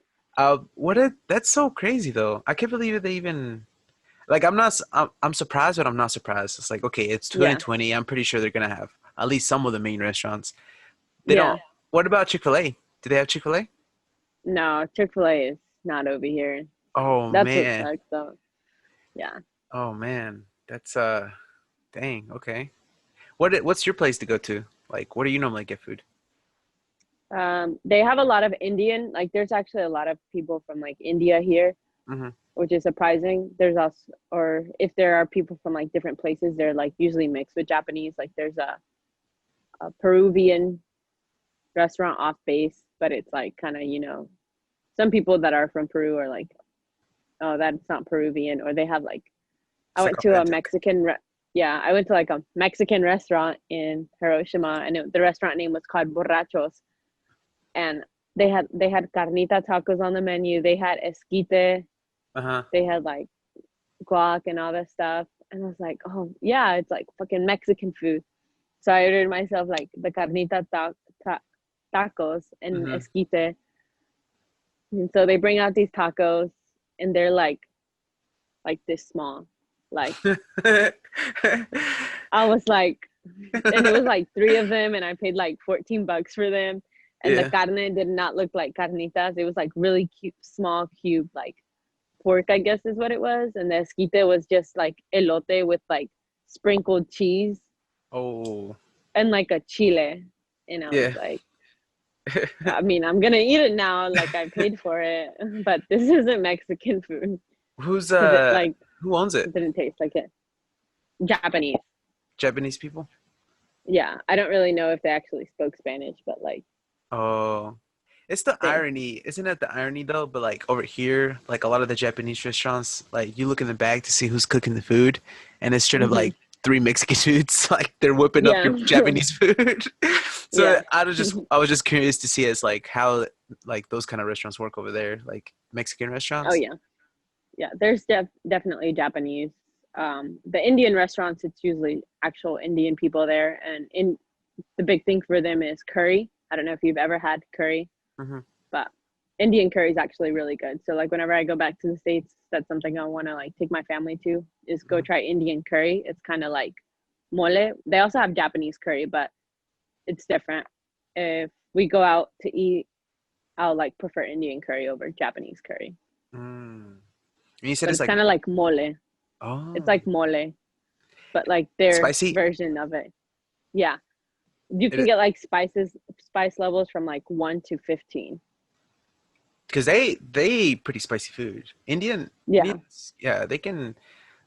That's so crazy though. I can't believe they even like. I'm surprised, but I'm not surprised. It's like okay, it's Yeah. 2020. I'm pretty sure they're gonna have at least some of the main restaurants. They Yeah. don't. What about Chick-fil-A? Do they have Chick-fil-A? No, Chick-fil-A is not over here. So Oh that's what man. sucks though. Yeah. Oh man. That's dang. Okay. What's your place to go to? Like, what do you normally get food? They have a lot of Indian, like there's actually a lot of people from like India here, Hmm. which is surprising. There's also, or if there are people from like different places, they're like usually mixed with Japanese. Like there's a Peruvian restaurant off base, but it's like kind of, some people that are from Peru are like, oh, that's not Peruvian, or they have like, I It's like went to a authentic. yeah, I went to like a Mexican restaurant in Hiroshima, and the restaurant name was called Borrachos, and they had carnita tacos on the menu. They had esquite. Uh-huh. They had like guac and all that stuff. And I was like, oh yeah, it's like fucking Mexican food. So I ordered myself like the tacos and Hmm. esquite. And so they bring out these tacos, and they're like this small. Like I was like, and it was like three of them, and I paid like $14 for them. And the Yeah. carne did not look like carnitas. It was like really cute, small cube, like pork, I guess is what it was. And the esquite was just like elote with like sprinkled cheese Oh, and like a chile. And I was yeah. like, I mean, I'm gonna eat it now, like I paid for it, but this isn't Mexican food Who's because it like who owns it? it didn't taste like it. Japanese. Japanese people? Yeah, I don't really know if they actually spoke Spanish, but like Oh. It's the they. irony, isn't it the irony though? But like over here, like a lot of the Japanese restaurants, like you look in the bag to see who's cooking the food, and it's straight of Hmm. like three Mexican dudes, like they're whipping up Yeah. your Japanese food. So Yeah. I was just curious to see as like how like those kind of restaurants work over there, like Mexican Oh restaurants. yeah. Yeah, there's definitely Japanese. The Indian restaurants, it's usually actual Indian people there, and in the big thing for them is curry. I don't know if you've ever had curry, Hmm. but Indian curry is actually really good. So like whenever I go back to the States, that's something I want to like take my family to is go Hmm. try Indian curry. It's kind of like mole. They also have Japanese curry, but it's different. If we go out to eat, I'll like prefer Indian curry over Japanese curry. Mm. And you said But it's it's like kind of like mole. It's oh like mole, but like their spicy. version of it. Yeah. You can It get like spice levels from like 1 to 15. because they pretty spicy food. Yeah. Indians, yeah, they can.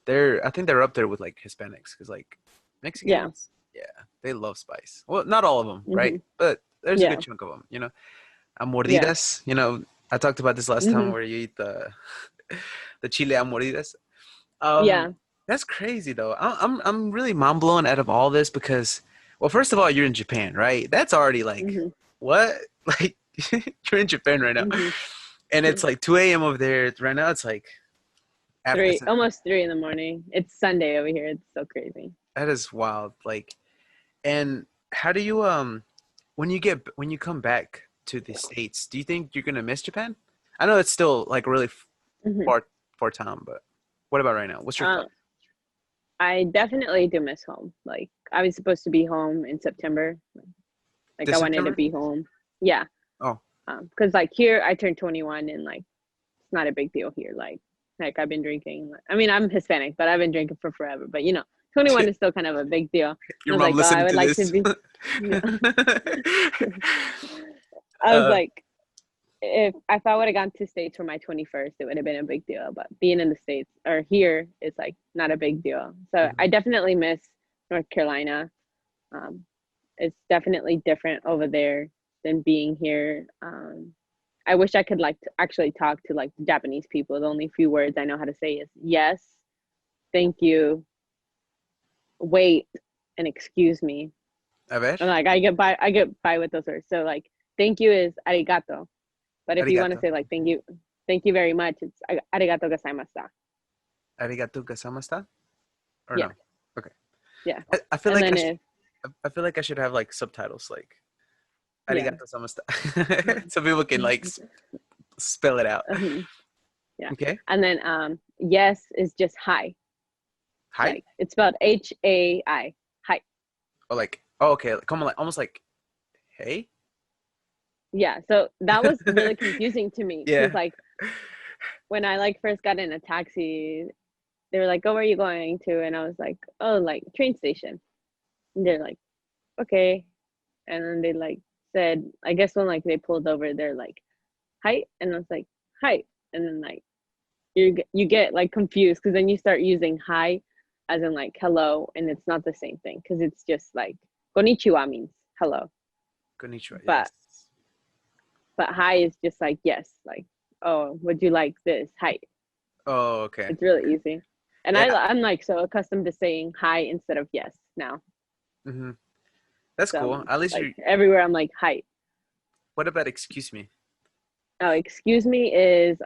They're I think they're up there with like Hispanics because like Yeah. Mexicans, yeah, they love spice. Well, not all of them, right? Hmm. But there's a good Yeah. chunk of them. You know, Yeah. mordidas. You know, I talked about this last time Hmm. where you eat the chile a mordidas. Um, Yeah. that's crazy though. I'm really mind blown out of all this because, well, first of all, you're in Japan, right? That's already like Hmm. what? Like you're in Japan right now, Hmm. and it's like 2 a.m. over there. Right now, it's like After Three, almost 3 in the morning. It's Sunday over here. It's so crazy. that is wild. Like, and how do you when you come back to the States, do you think you're gonna miss Japan? I know it's still like really Hmm. far time, but what about right now? What's your thought? Um, I definitely do miss home. Like I was supposed to be home in September. Like This I wanted to September? be home. Yeah. Oh, Because like here I turned 21 and like it's not a big deal here. Like I've been drinking. I mean I'm Hispanic, but I've been drinking for forever. But 21 is still kind of a big deal. And I your was mom like, oh, I listening would to like to this? be. Yeah. I was uh, like, if I would have gone to States for my 21st, it would have been a big deal. But being in the States or here is like not a big deal. So I mhm. definitely miss North Carolina. Um, it's definitely different over there than being here. I wish I could like to actually talk to like the Japanese people. The only few words I know how to say is yes, thank you, wait, and excuse me. A ver, And like I get by with those words. So like thank you is arigato. But if you want to arigato. say like thank you very much, it's arigato gozaimashita. Arigato gozaimasu? Or Yeah, no? Okay. yeah. I feel And like then if I feel like I should have like subtitles like yeah. arigato gozaimasu so people can like spell it out. Yeah. Okay. And then yes is just hi. Hi? Like it's spelled HAI. Hi. Or like oh okay, like, come on, like almost like hey? Yeah. So that was really confusing to me because Yeah. like when I like first got in a taxi, they were like, "Oh, where are you going to?" And I was like, "Oh, like train station." And they're like, "Okay." And then they like said, I guess when like they pulled over, they're like, "Hi," and I was like, "Hi," and then like you get like confused because then you start using hi as in like hello, and it's not the same thing because it's just like konnichiwa means hello, Konnichiwa, but yes. hi is just like yes, like oh, would you like this? Hi. Oh, okay. It's really easy. And Yeah. I'm like so accustomed to saying hi instead of yes now. Hmm. That's So cool. At least like you everywhere I'm like hi. what about excuse me? Oh, excuse me is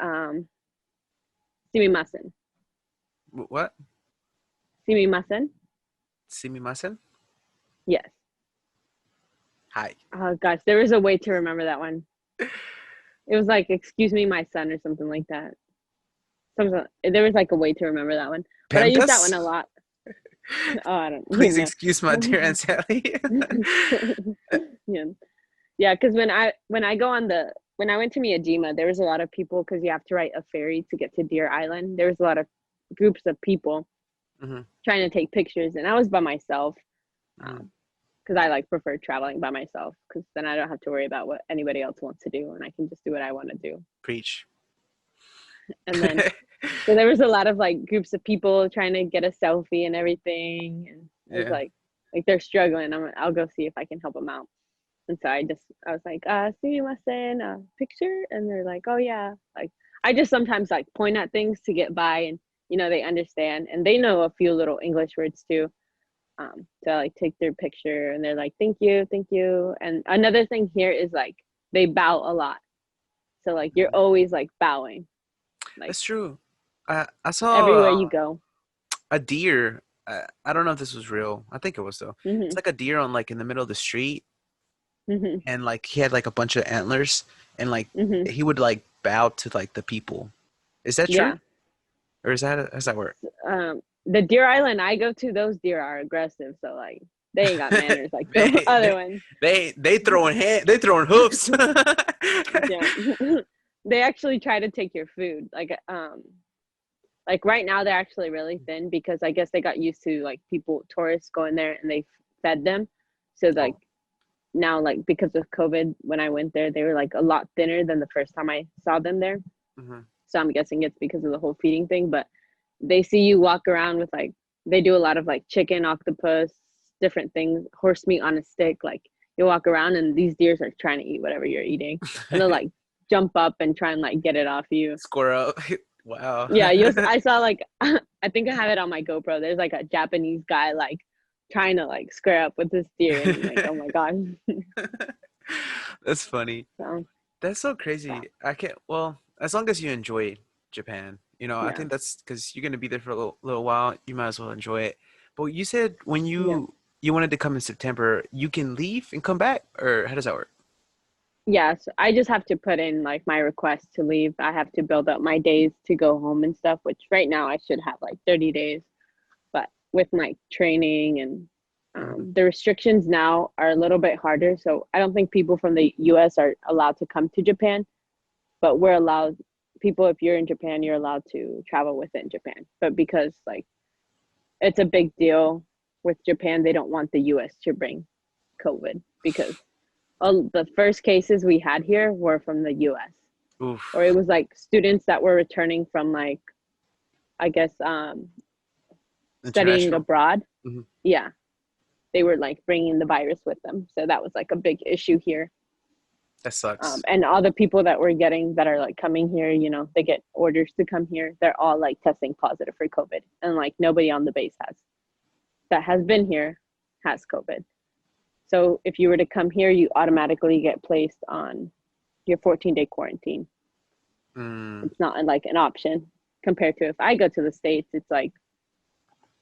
sumimasen. What? Sumimasen? Sumimasen? Yes. Hi. Oh gosh, there was a way to remember that one. It was like excuse me my son or something like that. There was like a way to remember that one. But I use that Pemdas? one a lot. Oh, I don't Please know. excuse my dear Aunt Sally. Yeah. Yeah, because when I went to Miyajima, there was a lot of people because you have to ride a ferry to get to Deer Island. There was a lot of groups of people Hmm. trying to take pictures, and I was by myself Hmm. because I like prefer traveling by myself because then I don't have to worry about what anybody else wants to do, and I can just do what I want to do. Preach. And then so there was a lot of like groups of people trying to get a selfie and everything, and it was Yeah. like they're struggling. I'll go see if I can help them out. And so I was like, sumimasen, picture? And they're like, oh yeah. Like I just sometimes like point at things to get by and they understand and they know a few little English words too. So I like take their picture and they're like, thank you, thank you. And another thing here is like they bow a lot. So like you're always like bowing, like That's true. I saw everywhere you go. a deer. I don't know if this was real. I think it was though. It's Hmm. like a deer on like in the middle of the street, Hmm. and like he had like a bunch of antlers, and like Hmm. he would like bow to like the people. Is that true, Yeah. or is that how's that work? The Deer Island I go to, those deer are aggressive. So like they ain't got manners like the they other they ones. they throwing hoofs. Yeah. They actually try to take your food. Like right now they're actually really thin because I guess they got used to like people tourists going there and they fed them. So like Oh, now like because of COVID when I went there they were like a lot thinner than the first time I saw them there. hmm. So I'm guessing it's because of the whole feeding thing, but they see you walk around with like they do a lot of like chicken, octopus, different things, horse meat on a stick. Like you walk around and these deers are trying to eat whatever you're eating. And they'll like jump up and try and like get it off you. Squirrel. Wow. Yeah, I saw like I think I have it on my GoPro. There's like a Japanese guy like trying to like square up with this deer and I'm like, oh my god. That's funny. So That's so yeah. crazy. I can't, well, as long as you enjoy Japan, You know, I Yeah. think that's because you're gonna be there for a little while. You might as well enjoy it. But you said when Yeah. you wanted to come in September, you can leave and come back, or how does that work? Yes, I just have to put in like my request to leave. I have to build up my days to go home and stuff, which right now I should have like 30 days. But with my training and Hmm. the restrictions now are a little bit harder. So I don't think people from the US are allowed to come to Japan, but we're allowed, people, if you're in Japan, you're allowed to travel within Japan. But because like it's a big deal with Japan, they don't want the US to bring COVID because all the first cases we had here were from the US, or it Oof, was like students that were returning from like, I guess, studying international. abroad. Hmm. Yeah, they were like bringing the virus with them. So that was like a big issue here. That sucks. And all the people that we're getting that are like coming here, you know, they get orders to come here. They're all like testing positive for COVID, and like nobody on the base that has been here has COVID. So if you were to come here, you automatically get placed on your 14-day quarantine. Mm. It's not like an option compared to if I go to the States, it's like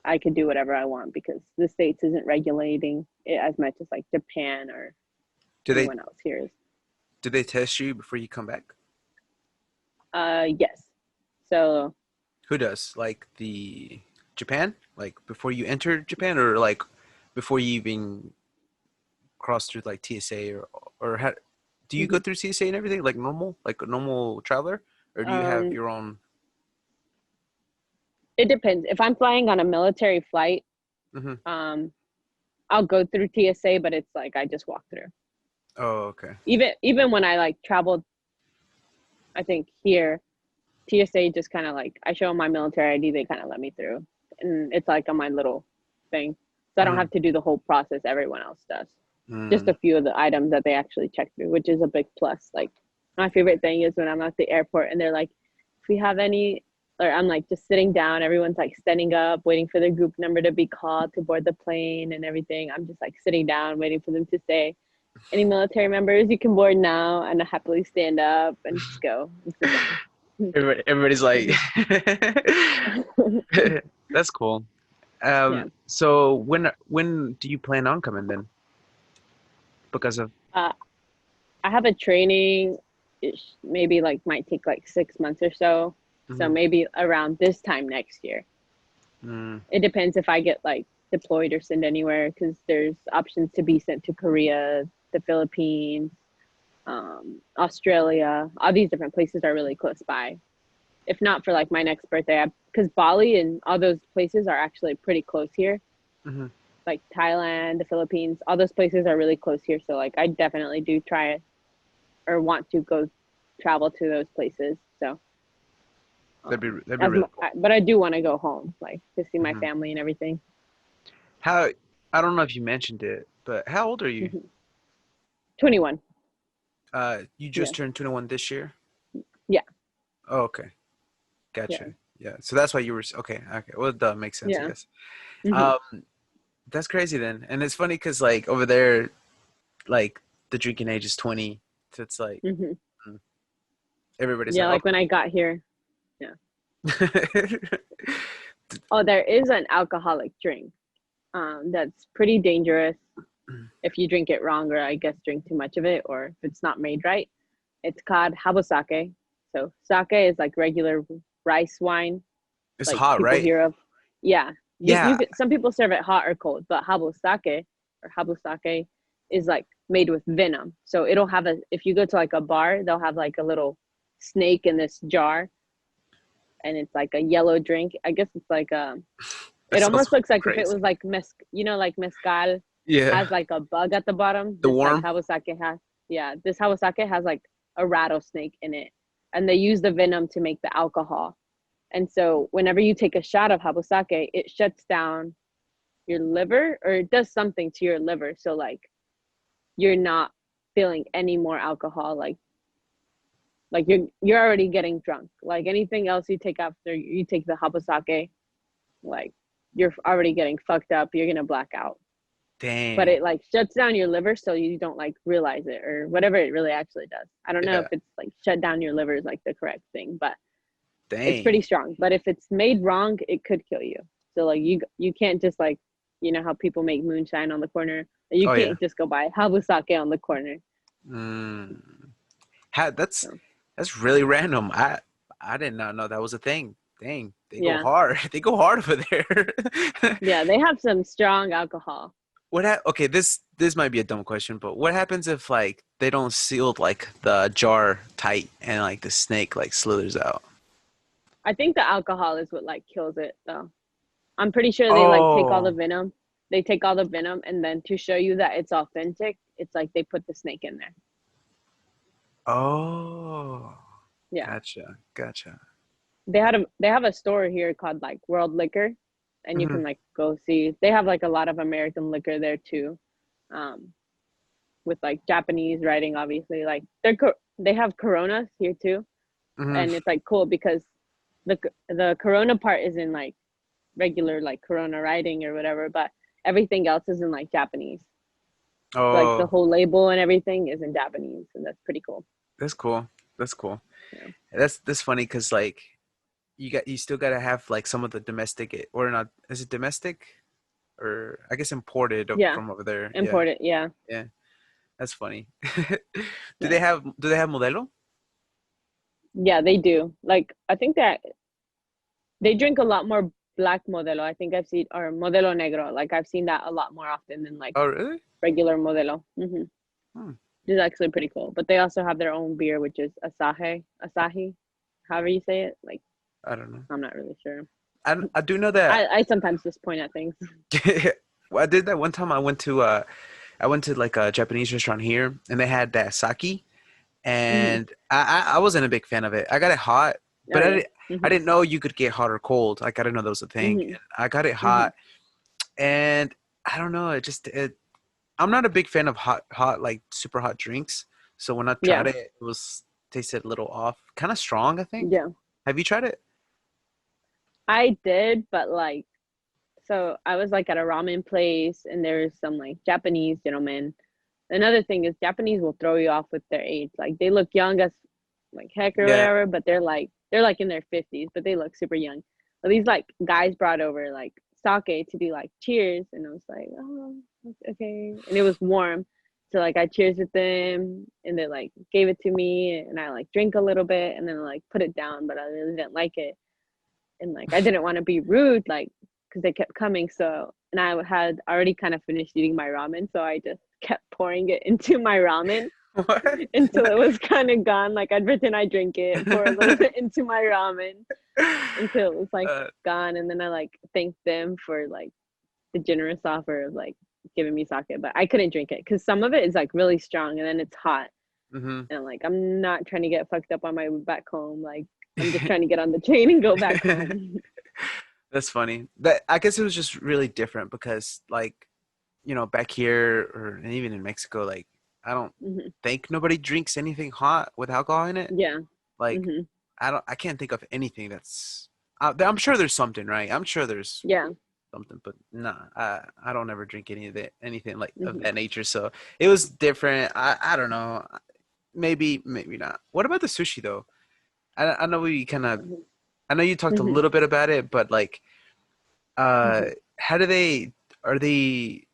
I could do whatever I want because the States isn't regulating it as much as like Japan or Do they anyone else here is. do they test you before you come back? Yes. So Who does? Like the Japan? Like before you enter Japan, or like before you even cross through like TSA, or how do you go mhm. through TSA and everything like a normal traveler, or do you have um, your own? it depends. If I'm flying on a military flight, Hmm. um, I'll go through TSA, but it's like I just walk through. Oh, okay. Even when I like traveled, I think here TSA just kind of like I show them my military ID, they kind of let me through, and it's like on my little thing, so I don't Mm, have to do the whole process everyone else does. Just mm. a few of the items that they actually check through, which is a big plus. Like my favorite thing is when I'm at the airport and they're like, if we have any, or I'm like just sitting down, everyone's like standing up, waiting for their group number to be called to board the plane and everything. I'm just like sitting down, waiting for them to say, any military members, you can board now, and I happily stand up and just go and sit down. Everybody's like, that's cool. Yeah. So when do you plan on coming then? Because of. Uh, I have a training, maybe like might take like 6 months or so. So Mhm. maybe around this time next year. Mm. It depends if I get like deployed or sent anywhere because there's options to be sent to Korea, the Philippines, Australia. All these different places are really close by. If not for like my next birthday, because Bali and all those places are actually pretty close here. Mhm. Like Thailand, the Philippines, all those places are really close here. So like I definitely do try or want to go travel to those places. So That'd be really cool. but I do want to go home, like to see my Mhm. family and everything. How I don't know if you mentioned it, but how old are you? 21. You Yeah. just turned 21 this year? Yeah. Oh, okay. Yeah. Gotcha. Yeah. So that's why you were okay. Okay. Well, that makes sense, I Yeah. guess. Hmm. Um, that's crazy then. And it's funny because like over there, like the drinking age is 20. So it's like Hmm. mm, everybody's Yeah. like, oh, Like when I got here. Yeah. cool. Oh, there is an alcoholic drink. That's pretty dangerous if you drink it wrong, or I guess drink too much of it, or if it's not made right. It's called habosake. So sake is like regular rice wine, It's like hot, people right? hear of. Yeah, you Yeah. could, some people serve it hot or cold, but habosake or habosake is like made with venom. So it'll have a, if you go to like a bar, they'll have like a little snake in this jar, and it's like a yellow drink. I guess it's like That it sounds almost looks like if it crazy. was like like mezcal Yeah. has like a bug at the bottom. The This like worm. Hawasake has, yeah, this Hawasake has like a rattlesnake in it, and they use the venom to make the alcohol. And so whenever you take a shot of Hawasake, it shuts down your liver, or it does something to your liver. So like you're not feeling any more alcohol. Like you're already getting drunk. Like anything else you take after you take the Hawasake, like you're already getting fucked up. You're gonna black out. But Dang. it like shuts down your liver so you don't like realize it or whatever it really actually does. I don't know if Yeah. it's like shut down your liver is like the correct thing, but It's Dang. pretty strong, but if it's made wrong, it could kill you. So like you can't just like you know how people make moonshine on the corner. You Oh yeah. can't just go buy Habusake on the corner. Mm. How, So that's really random. I did not know that was a thing. Dang, they go yeah, hard. They go hard over there. yeah, they have some strong alcohol. Okay, this might be a dumb question, but what happens if like they don't seal like the jar tight and like the snake like slithers out? I think the alcohol is what like kills it though. I'm pretty sure they like take all the Oh, venom. They take all the venom and then to show you that it's authentic, it's like they put the snake in there. oh, Yeah. gotcha, gotcha. They have a store here called like World Liquor and you Hmm. can like go see. They have like a lot of American liquor there too. Um with like Japanese writing obviously. Like they have Coronas here too Hmm. and it's like cool because the Corona part is in like regular like Corona writing or whatever, but everything else is in like Japanese. So like the Oh, whole label and everything is in Japanese, and that's pretty cool. that's cool. That's cool. Yeah. That's funny because like you still gotta have like some of the domestic or not. Is it domestic or I guess imported Yeah. from over there? Yeah, Import it. Yeah. yeah. That's funny. Yeah. Do they have Modelo? Yeah, they do. Like I think that they drink a lot more black Modelo. I think I've seen or Modelo Negro. Like I've seen that a lot more often than like Oh, really? regular Modelo. Hmm. It's actually pretty cool. But they also have their own beer, which is Asahi, however you say it. Like I don't know. I'm not really sure. I do know that. I sometimes just point at things. Well, I did that one time. I went to like a Japanese restaurant here, and they had that sake, Hmm. and I wasn't a big fan of it. I got it hot, Oh but yeah. I Hmm. didn't know you could get hot or cold. Like I didn't know that was a thing. Hmm. And I got it Hmm. hot, and I don't know. I'm not a big fan of hot like super hot drinks. So when I tried Yeah. it, it was tasted a little off, kind of strong. I think. Yeah. Have you tried it? I did, but like so I was like at a ramen place and there's some like Japanese gentlemen. Another thing is Japanese will throw you off with their age. Like they look young as like heck or Yeah. whatever, but they're like in their 50s, but they look super young. But these like guys brought over like sake to be like cheers and I was like, "Oh, okay." And it was warm. So like I cheers with them and they like gave it to me and I like drink a little bit and then like put it down, but I really didn't like it. And like I didn't want to be rude, like because they kept coming. So and I had already kind of finished eating my ramen, so I just kept pouring it into my ramen What? until it was kind of gone. Like I'd pretend I drink it, pour a little bit into my ramen until it was like uh, gone, and then I like thanked them for like the generous offer of like giving me sake, but I couldn't drink it because some of it is like really strong and then it's hot. hmm. And like I'm not trying to get fucked up on my way back home. Like I'm just trying to get on the train and go back home. That's funny. That I guess it was just really different because like, back here or and even in Mexico, like I don't Hmm. think nobody drinks anything hot with alcohol in it. Yeah. Like Hmm. I can't think of anything that's I'm sure there's something, right? I'm sure there's Yeah. something, but nah, I don't ever drink any of it, anything like of Hmm. that nature. So it was different. I don't know. Maybe not. What about the sushi though? I know we kind of I know you talked a Hmm. little bit about it, but like Hmm. how do they are they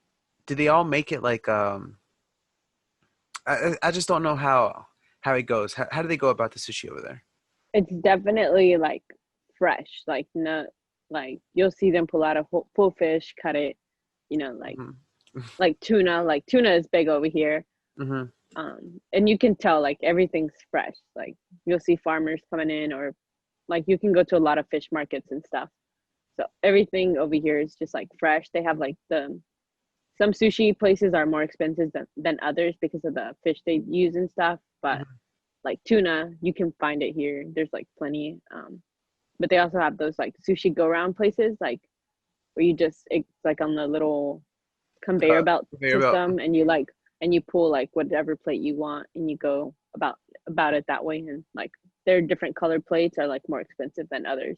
do they all make it like I just don't know how it goes. How do they go about the sushi over there? It's definitely like fresh. Like not like you'll see them pull out a full fish, cut it. You know, Hmm. like tuna. Like tuna is big over here. Hmm. And you can tell like everything's fresh. Like you'll see farmers coming in, or like you can go to a lot of fish markets and stuff. So everything over here is just like fresh. They have like the some sushi places are more expensive than others because of the fish they use and stuff. But like tuna, you can find it here. There's like plenty. But they also have those like sushi go round places, like where you just it's like on the little conveyor belt Conveyor belt. system, and you like and you pull like whatever plate you want, and you go about it that way. And like their different colored plates are like more expensive than others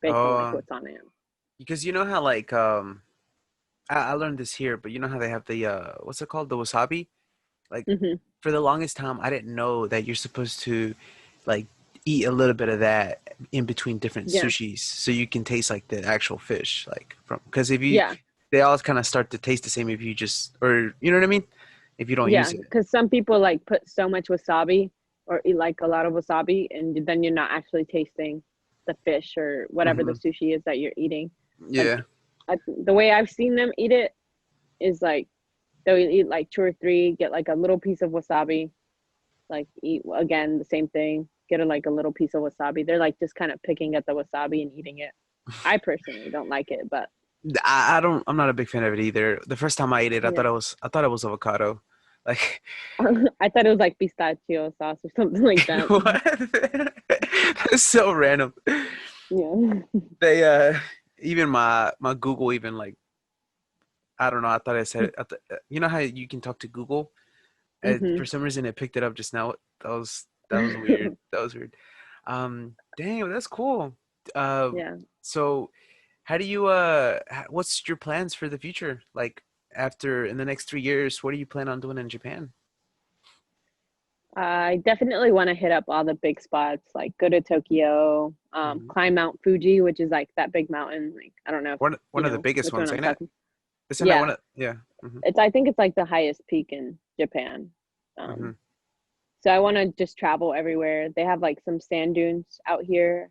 based on like Oh, what's on it. because you know how like I learned this here, but you know how they have the what's it called? The wasabi? Like Hmm. for the longest time I didn't know that you're supposed to like eat a little bit of that in between different Yeah. sushis, so you can taste like the actual fish, like from because if you Yeah. they all kind of start to taste the same if you just or you know what I mean, if you don't use Yeah. it. Because some people like put so much wasabi or eat like a lot of wasabi, and then you're not actually tasting the fish or whatever the Hmm. sushi is that you're eating. Like Yeah. the way I've seen them eat it is like they'll eat like two or three, get like a little piece of wasabi, like eat again the same thing, get like a little piece of wasabi. They're like just kind of picking at the wasabi and eating it. I personally don't like it, but I don't. I'm not a big fan of it either. The first time I ate it, yeah. I thought it was avocado. Like I thought it was like pistachio sauce or something like that. what? That's so random. Yeah. They even my Google even like I don't know. I thought I said it. You know how you can talk to Google? For Hmm. some reason, it picked it up just now. That was weird. That was weird. Dang, well, that's cool. Uh, Yeah. so how do you what's your plans for the future? Like after in the next 3 years, what do you plan on doing in Japan? I definitely want to hit up all the big spots, like go to Tokyo, Hmm. climb Mount Fuji, which is like that big mountain. Like I don't know if One you of the know biggest which one ones, I'm ain't it? talking. Isn't that one Yeah, of yeah. Hmm. it's I think it's like the highest peak in Japan. Hmm. Um, so I want to just travel everywhere. They have like some sand dunes out here.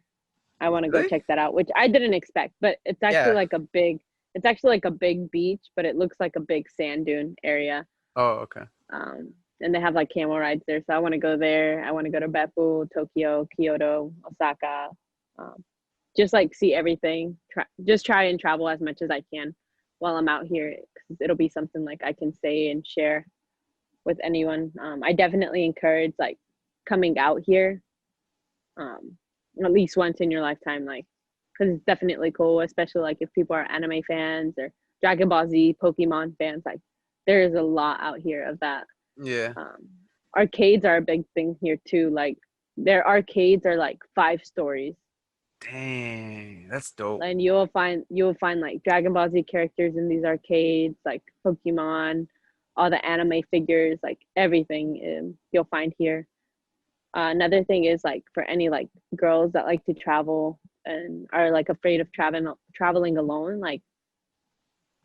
I want to go Really? check that out, which I didn't expect, but Yeah. it's actually like a big beach, but it looks like a big sand dune area. Oh, okay. And they have like camel rides there. So I want to go there. I want to go to Beppu, Tokyo, Kyoto, Osaka. Um, just like see everything. Just try and travel as much as I can while I'm out here, because it'll be something like I can say and share with anyone. I definitely encourage like coming out here, um, at least once in your lifetime, like because it's definitely cool, especially like if people are anime fans or Dragon Ball Z, Pokemon fans. Like there is a lot out here of that. Yeah. um, Arcades are a big thing here too. Like their arcades are like 5 stories, Dang, that's dope. and you'll find like Dragon Ball Z characters in these arcades, like Pokemon, all the anime figures, like everything you'll find here. Another thing is like for any like girls that like to travel and are like afraid of traveling alone. Like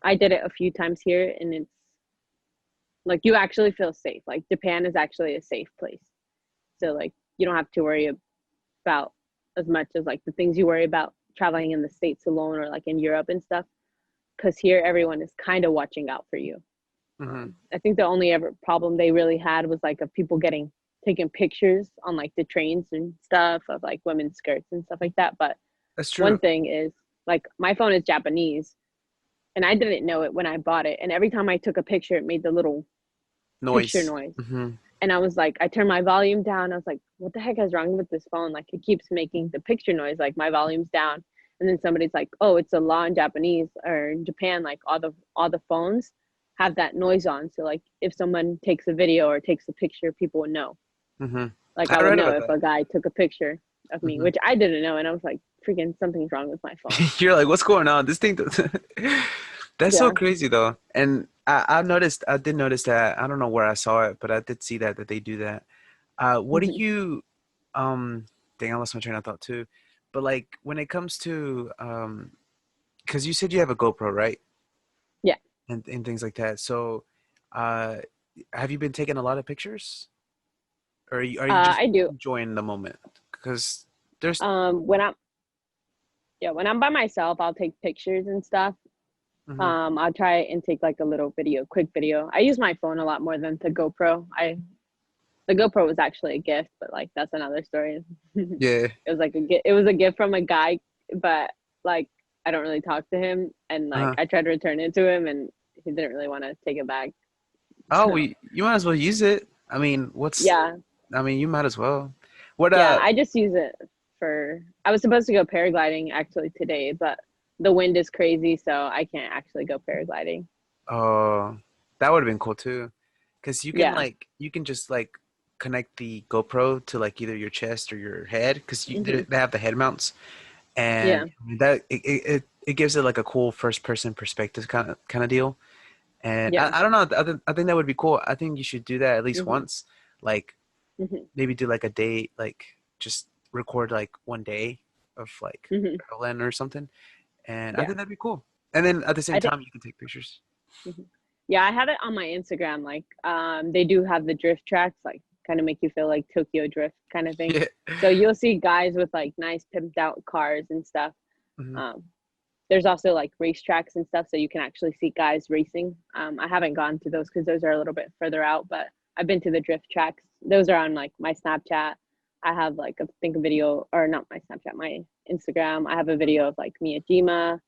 I did it a few times here, and it's like you actually feel safe. Like Japan is actually a safe place. So like you don't have to worry about as much as like the things you worry about traveling in the States alone or like in Europe and stuff. Because here everyone is kind of watching out for you. Hmm. I think the only ever problem they really had was like of people getting taking pictures on like the trains and stuff of like women's skirts and stuff like that. But That's one true. thing is like my phone is Japanese, and I didn't know it when I bought it. And every time I took a picture, it made the little picture Noise. noise. Hmm. And I was like, I turned my volume down. I was like, what the heck is wrong with this phone? Like, it keeps making the picture noise, like my volume's down. And then somebody's like, oh, it's a law in Japanese or in Japan, like all the phones have that noise on. So like if someone takes a video or takes a picture, people would know. Hmm. Like I I would read know about if that. a guy took a picture of me, Hmm. which I didn't know. And I was like, freaking something's wrong with my phone. You're like, what's going on? This thing, that's so Yeah. crazy though. And I did notice that. I don't know where I saw it, but I did see that they do that. What do Hmm. you, um, dang, I lost my train of thought too. But like when it comes to, because you said you have a GoPro, right? Yeah. And things like that. So, uh, have you been taking a lot of pictures, or are you just I do. enjoying the moment? Because there's, When I'm yeah, when I'm by myself, I'll take pictures and stuff. mhm. I'll try and take like a little video, quick video. I use my phone a lot more than the GoPro. The GoPro was actually a gift, but like that's another story. Yeah. It was a gift from a guy, but like I don't really talk to him, and like Uh-huh. I tried to return it to him, and he didn't really want to take it back. Oh, So you might as well use it. I mean, what's yeah, I mean, you might as well. What yeah, I just use it for. I was supposed to go paragliding actually today, but the wind is crazy, so I can't actually go paragliding. oh, that would have been cool too. Because Yeah. you can just like connect the GoPro to like either your chest or your head because Hmm. they have the head mounts and Yeah. that it gives it like a cool first person perspective kind of deal. And Yeah. I don't know, I think that would be cool. I think you should do that at least Hmm. once. Like Hmm. maybe do like a date, like just record like one day of like Hmm. Berlin or something, and I Yeah, think that'd be cool. And then at the same I think. time, you can take pictures. Mhm. Yeah, I have it on my Instagram. Like, they do have the drift tracks, like, kind of make you feel like Tokyo Drift kind of thing. Yeah. So you'll see guys with like nice pimped out cars and stuff. Hmm. Um, there's also like race tracks and stuff, so you can actually see guys racing. I haven't gone to those because those are a little bit further out, but I've been to the drift tracks. Those are on like my Snapchat. I have like I think a video, or not my Snapchat, my Instagram. I have a video of like Miyajima.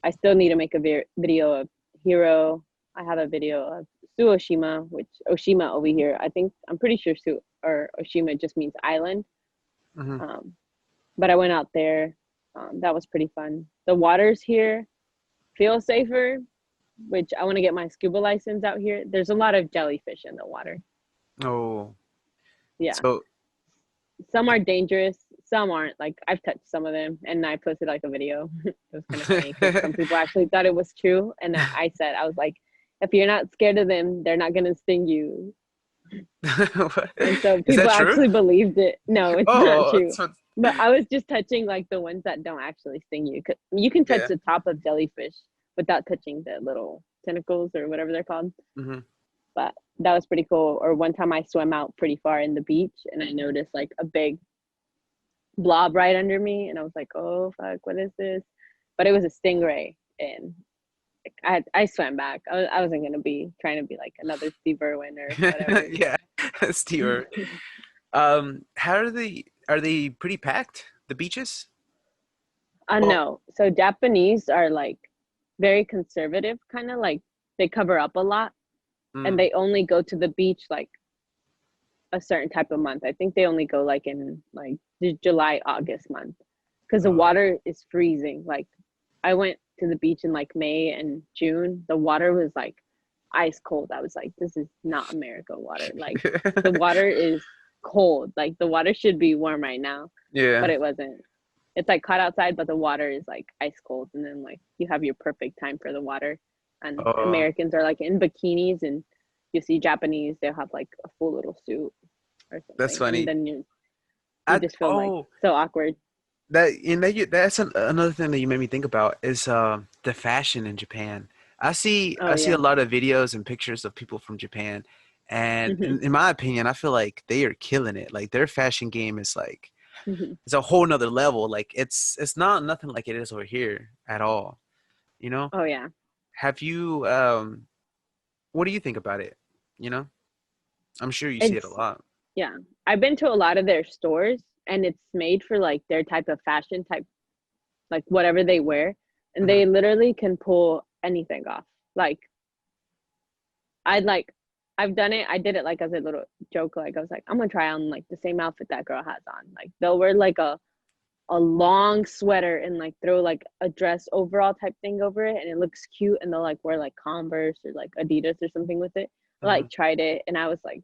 I still need to make a video of Hero. I have a video of Suoshima, which Oshima over here. I think I'm pretty sure Su or Oshima just means island. Hmm. Um, but I went out there. That was pretty fun. The waters here feel safer, which I want to get my scuba license out here. There's a lot of jellyfish in the water. Oh, Yeah. so Some are dangerous, some aren't. Like I've touched some of them and I posted like a video. It was kind of funny because some people actually thought it was true. And I said, I was like, if you're not scared of them, they're not going to sting you. And so Is people that true? actually believed it. No, it's not Oh, true. so But I was just touching like the ones that don't actually sting you. You can touch yeah. the top of jellyfish without touching the little tentacles or whatever they're called. Hmm. But that was pretty cool. Or one time I swam out pretty far in the beach and I noticed like a big blob right under me. And I was like, oh, fuck, what is this? But it was a stingray. And I swam back. I wasn't going to be trying to be like another Steve Irwin or whatever. Yeah, Stewart. How are they pretty packed, the beaches? Well, No. So Japanese are like very conservative, kind of like they cover up a lot and mm, they only go to the beach like a certain type of month. I think they only go like in like the July, August month because the uh, water is freezing. Like I went to the beach in like May and June. The water was like ice cold. I was like, this is not America water. Like the water is cold. Like the water should be warm right now, but yeah. it wasn't. It's like hot outside, but the water is like ice cold. And then like you have your perfect time for the water. And Uh, Americans are like in bikinis, and you see Japanese, they'll have like a full little suit or that's something. And funny. then you just feel like Oh, so awkward. that's another thing that you made me think about is the fashion in Japan. Oh I see a yeah. lot of videos and pictures of people from Japan, and Hmm. in my opinion, I feel like they are killing it. Like their fashion game is like Hmm. it's a whole nother level. Like it's not nothing like it is over here at all. You know? Oh yeah. Have you what do you think about it? You know? I'm sure you see it a It's lot. yeah. I've been to a lot of their stores and it's made for like their type of fashion type, like whatever they wear. And Hmm. they literally can pull anything off. Like I'd like I've done it. I did it like as a little joke. Like I was like, I'm gonna try on like the same outfit that girl has on. Like they'll wear like a long sweater and like throw like a dress overall type thing over it and it looks cute and they'll like wear like Converse or like Adidas or something with it. I Hmm. like tried it and I was like,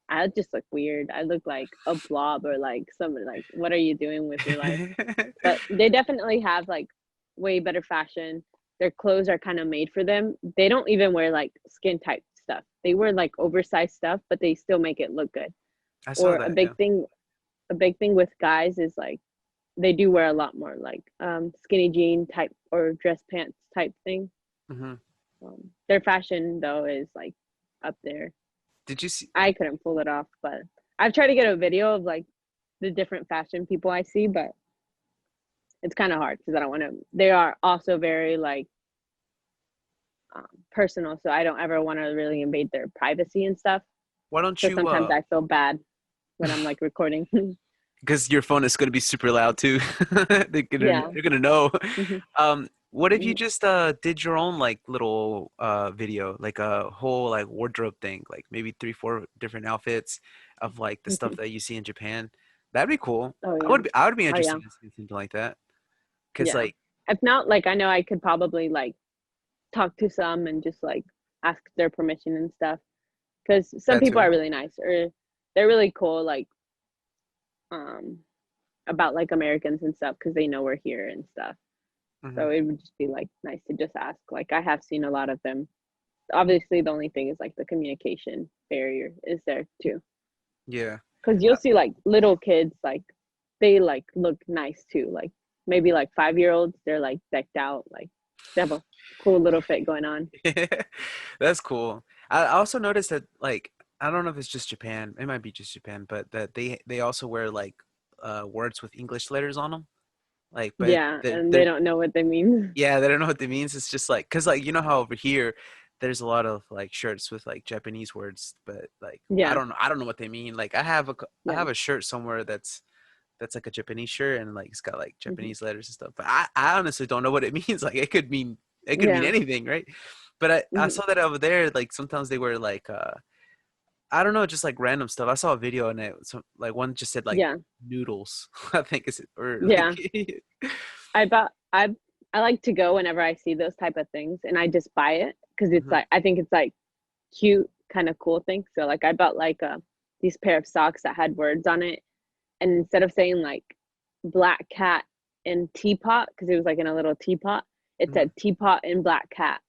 I just look weird. I look like a blob or like somebody like, what are you doing with your life? But they definitely have like way better fashion. Their clothes are kind of made for them. They don't even wear like skin tight stuff. They wear like oversized stuff, but they still make it look good. I saw Or that, yeah. a big thing with guys is like they do wear a lot more like skinny jean type or dress pants type thing. Hmm. Their fashion though is like up there. Did you see I couldn't pull it off, but I've tried to get a video of like the different fashion people I see, but it's kind of hard because I don't want to. They are also very like personal, so I don't ever want to really invade their privacy and stuff. why don't So you sometimes I feel bad when I'm like recording. because your phone is going to be super loud too. Yeah. They're gonna know. Hmm. What if you just did your own like little video, like a whole like wardrobe thing, like maybe three, four different outfits of like the stuff Hmm. that you see in Japan? That'd be cool. Oh yeah. I would be Oh yeah. interested in seeing something like that. Cause Yeah. like If not, like I know I could probably like talk to some and just like ask their permission and stuff. Because some that people too. are really nice or they're really cool, like um about like Americans and stuff because they know we're here and stuff. Hmm. So it would just be like nice to just ask. Like I have seen a lot of them. Obviously, the only thing is like the communication barrier is there too. Yeah. Because you'll see like little kids, like they like look nice too. Like maybe like 5-year-olds, they're like decked out, like they have a cool little fit going on. That's cool. I also noticed that like I don't know if it's just Japan. It might be just Japan, but that they also wear like words with English letters on them. Like, but Yeah, and they they're don't know what they mean. yeah, they don't know what that means. It's just like because like you know how over here there's a lot of like shirts with like Japanese words, but like Yeah, I don't know what they mean. Like I yeah. have a shirt somewhere that's like a Japanese shirt and like it's got like Hmm. Japanese letters and stuff. But I honestly don't know what it means. Like it could mean Yeah. anything, right? But I Hmm. saw that over there. Like sometimes they wear like I don't know, just like random stuff. I saw a video and it so like one just said like Yeah. noodles. I think it's or like Yeah. I bought I like to go whenever I see those type of things and I just buy it because it's Mhm, like I think it's like cute, kind of cool thing. So like I bought like these pair of socks that had words on it, and instead of saying like black cat and teapot because it was like in a little teapot, it mhm. said teapot and black cat.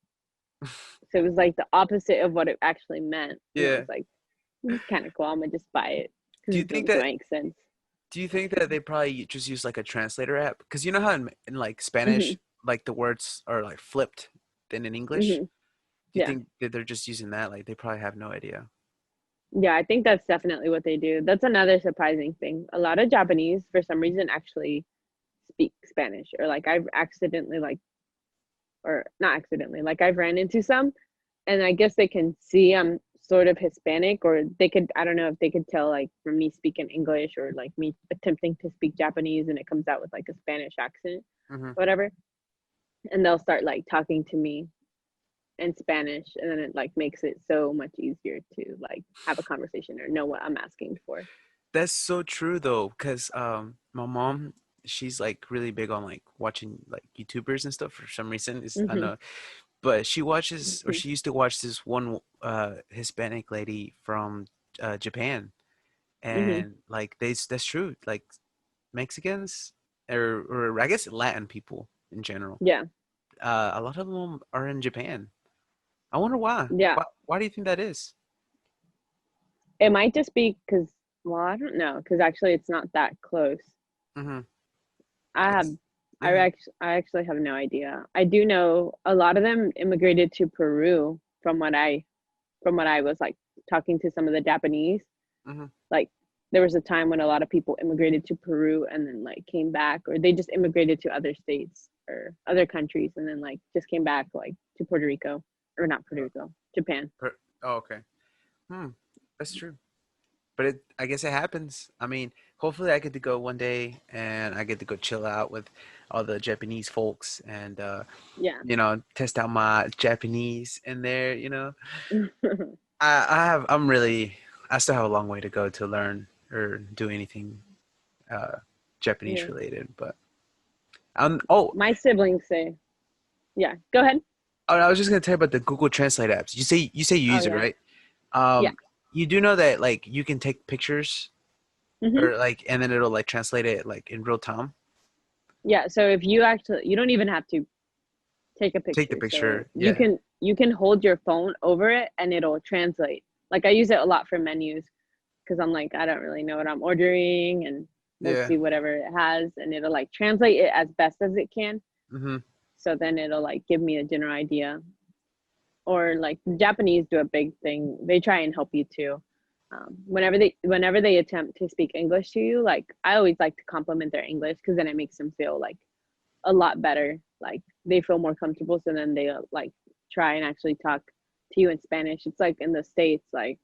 So it was like the opposite of what it actually meant, and I Yeah. was like, this is kind of cool. I'm gonna just buy it Do because you it think doesn't that make sense. do you think that they probably just use like a translator app? Because you know how in like Hmm. Spanish, like the words are like flipped than in English. Hmm. Do you Yeah. think that they're just using that? Like they probably have no idea. Yeah, I think that's definitely what they do. That's another surprising thing. A lot of Japanese, for some reason, actually speak Spanish, or like I've accidentally, like, or not accidentally, like I've ran into some, and I guess they can see I'm sort of Hispanic, or they could, I don't know if they could tell, like, from me speaking English or like me attempting to speak Japanese and it comes out with like a Spanish accent, Hmm. whatever. And they'll start like talking to me in Spanish, and then it like makes it so much easier to like have a conversation or know what I'm asking for. That's so true though, because my mom, she's like really big on like watching like YouTubers and stuff for some reason. Is I Hmm. know, but she watches or Hmm. she used to watch this one Hispanic lady from Japan, Hmm. and like that's true. Like Mexicans or I guess Latin people in general, Yeah. a lot of them are in Japan. I wonder why. Yeah. Why do you think that is? It might just be because, well, I don't know, because actually it's not that close. Mm-hmm. I have, It's yeah. I actually have no idea. I do know a lot of them immigrated to Peru from what I was like talking to some of the Japanese. Mm-hmm. Like there was a time when a lot of people immigrated to Peru and then like came back, or they just immigrated to other states or other countries and then like just came back like to Puerto Rico, or not Puerto Rico, Japan. Oh, okay. Hmm. That's true. But I guess it happens. I mean, hopefully I get to go one day and I get to go chill out with all the Japanese folks and Yeah. test out my Japanese in there, I'm really I still have a long way to go to learn or do anything uh Japanese Yeah. related, but oh, My siblings say, yeah, go ahead. I was just gonna tell you about the Google Translate apps. You say you Oh use it, yeah. right? Yeah. You do know that like you can take pictures Hmm. or like and then it'll like translate it like in real time. Yeah. So if you actually, you don't even have to take a Take the picture. So picture. Yeah. you can hold your phone over it and it'll translate. Like I use it a lot for menus because I'm like, I don't really know what I'm ordering, and let's Yeah. see whatever it has, and it'll like translate it as best as it can. Hmm. So then it'll like give me a general idea. Or like the Japanese do a big thing. They try and help you too. Whenever they attempt to speak English to you, like I always like to compliment their English because then it makes them feel like a lot better. Like they feel more comfortable, so then they like try and actually talk to you in Spanish. It's like in the States, like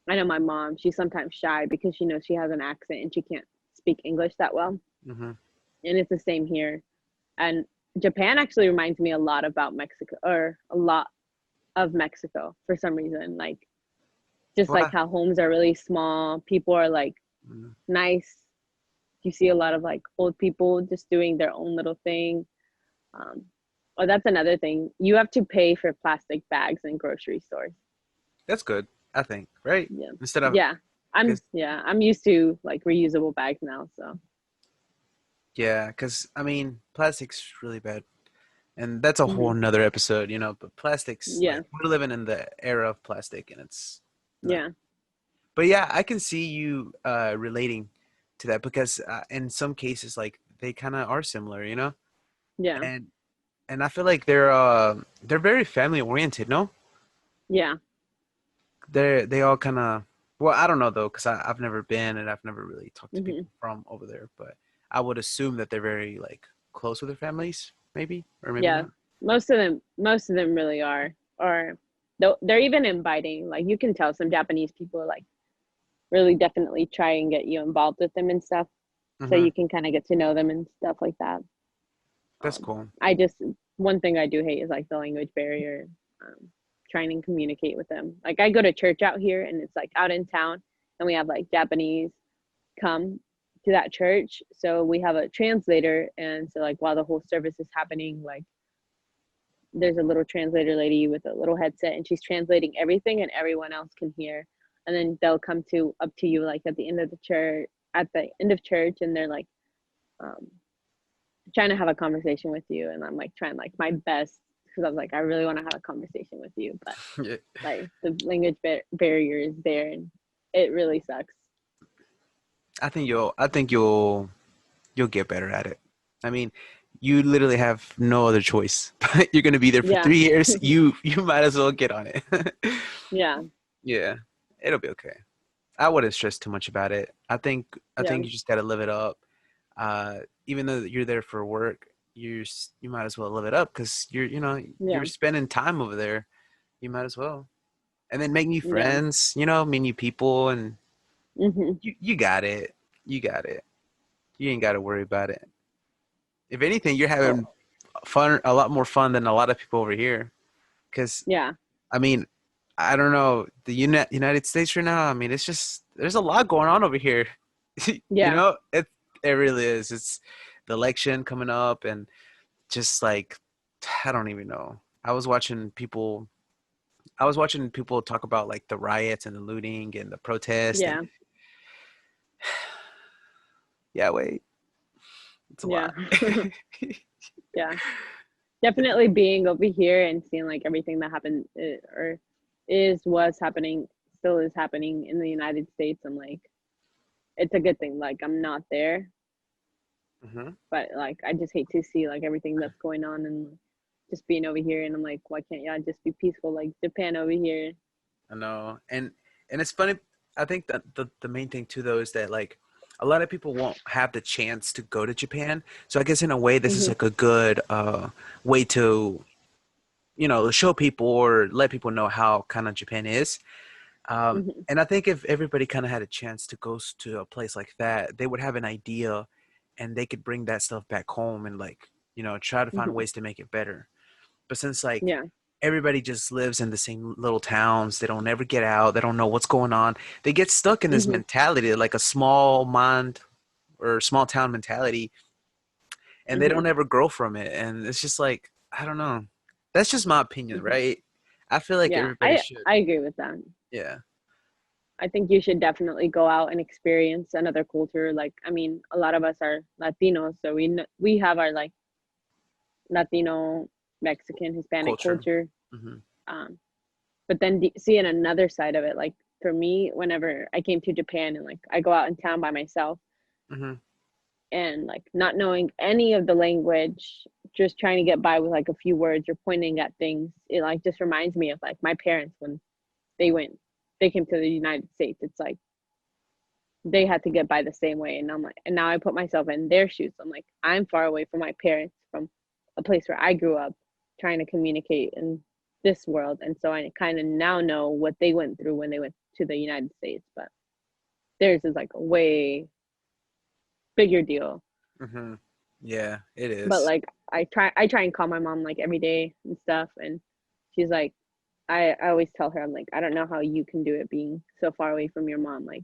I know my mom, she's sometimes shy because she knows she has an accent and she can't speak English that well. Hmm. And it's the same here. And Japan actually reminds me a lot about Mexico, or a lot of Mexico for some reason. Like just like Wow. how homes are really small, people are like Mhm. nice. You see a lot of like old people just doing their own little thing. Um, oh, that's another thing. You have to pay for plastic bags in grocery stores. That's good, I think, right? Yeah. Instead of, Yeah. cause I'm used to like reusable bags now, so yeah, cause I mean, plastic's really bad, and that's a whole mhm. nother episode, But plastics, Yeah. like we're living in the era of plastic, and it's not. Yeah. But yeah, I can see you relating to that because in some cases, like they kind of are similar, you know, Yeah. and I feel like they're very family oriented. No, Yeah. they all kind of well, I don't know though, because I've never been and I've never really talked to Hmm. people from over there, but I would assume that they're very like close with their families, maybe or maybe Yeah. not. Most of them really are. Or they're even inviting. Like you can tell some Japanese people are like really definitely try and get you involved with them and stuff, so Hmm. you can kind of get to know them and stuff like that. That's Um, cool. I just One thing I do hate is like the language barrier. Trying to communicate with them. Like I go to church out here, and it's like out in town, and we have like Japanese come to that church, so we have a translator, and so like while the whole service is happening, like there's a little translator lady with a little headset, and she's translating everything, and everyone else can hear. And then they'll come to up to you like at the end of church, and they're like um, trying to have a conversation with you, and I'm like trying like my best because I was like I really want to have a conversation with you, but Yeah. like the language barrier is there, and it really sucks. I think you'll get better at it. I mean, you literally have no other choice. You're gonna be there for Yeah. 3 years. You might as well get on it. Yeah. Yeah, it'll be okay. I wouldn't stress too much about it. I Yeah. think you just gotta live it up. Even though you're there for work, you might as well live it up because you're Yeah. spending time over there. You might as well, and then make new Yeah. friends. Meet new people, and Hmm. you got it. You got it. You ain't got to worry about it. If anything, you're having Oh, fun, a lot more fun than a lot of people over here. Because yeah. I mean, I don't know the United States right now. I mean, it's just there's a lot going on over here. Yeah. It really is. It's the election coming up, and just like I don't even know. I was watching people talk about like the riots and the looting and the protest, and Yeah. yeah, wait, it's a Yeah. lot. Yeah. Definitely being over here and seeing like everything that happened or was happening, still is happening in the United States. I'm like, it's a good thing. Like I'm not there, Hmm. but like I just hate to see like everything that's going on and just being over here. And I'm like, why can't y'all just be peaceful like Japan over here? I know, and it's funny. I think that the main thing too, though, is that like a lot of people won't have the chance to go to Japan. So I guess in a way, this is Hmm. like a good way to show people or let people know how kind of Japan is. Hmm. And I think if everybody kind of had a chance to go to a place like that, they would have an idea, and they could bring that stuff back home and like try to find Hmm. ways to make it better. But since like Yeah. everybody just lives in the same little towns, they don't ever get out, they don't know what's going on. They get stuck in this Hmm. mentality, like a small mind or small town mentality, and they Hmm. don't ever grow from it. And it's just like, I don't know. That's just my opinion, Hmm. right? I feel like Yeah. everybody I should. I agree with that. Yeah. I think you should definitely go out and experience another culture. Like, I mean, a lot of us are Latinos, so we have our like Latino, Mexican, Hispanic Culture. culture. Hmm. Um, but then seeing another side of it, like for me, whenever I came to Japan and like I go out in town by myself Hmm. and like not knowing any of the language, just trying to get by with like a few words or pointing at things, it like just reminds me of like my parents when they went, they came to the United States. It's like they had to get by the same way, and I'm like, and now I put myself in their shoes. I'm like, I'm far away from my parents, from a place where I grew up, trying to communicate in this world, and so I kind of now know what they went through when they went to the United States, but theirs is like a way bigger deal. Hmm. Yeah, it But is. like I try and call my mom like every day and stuff, and she's like, I always tell her, I'm like, I don't know how you can do it being so far away from your mom like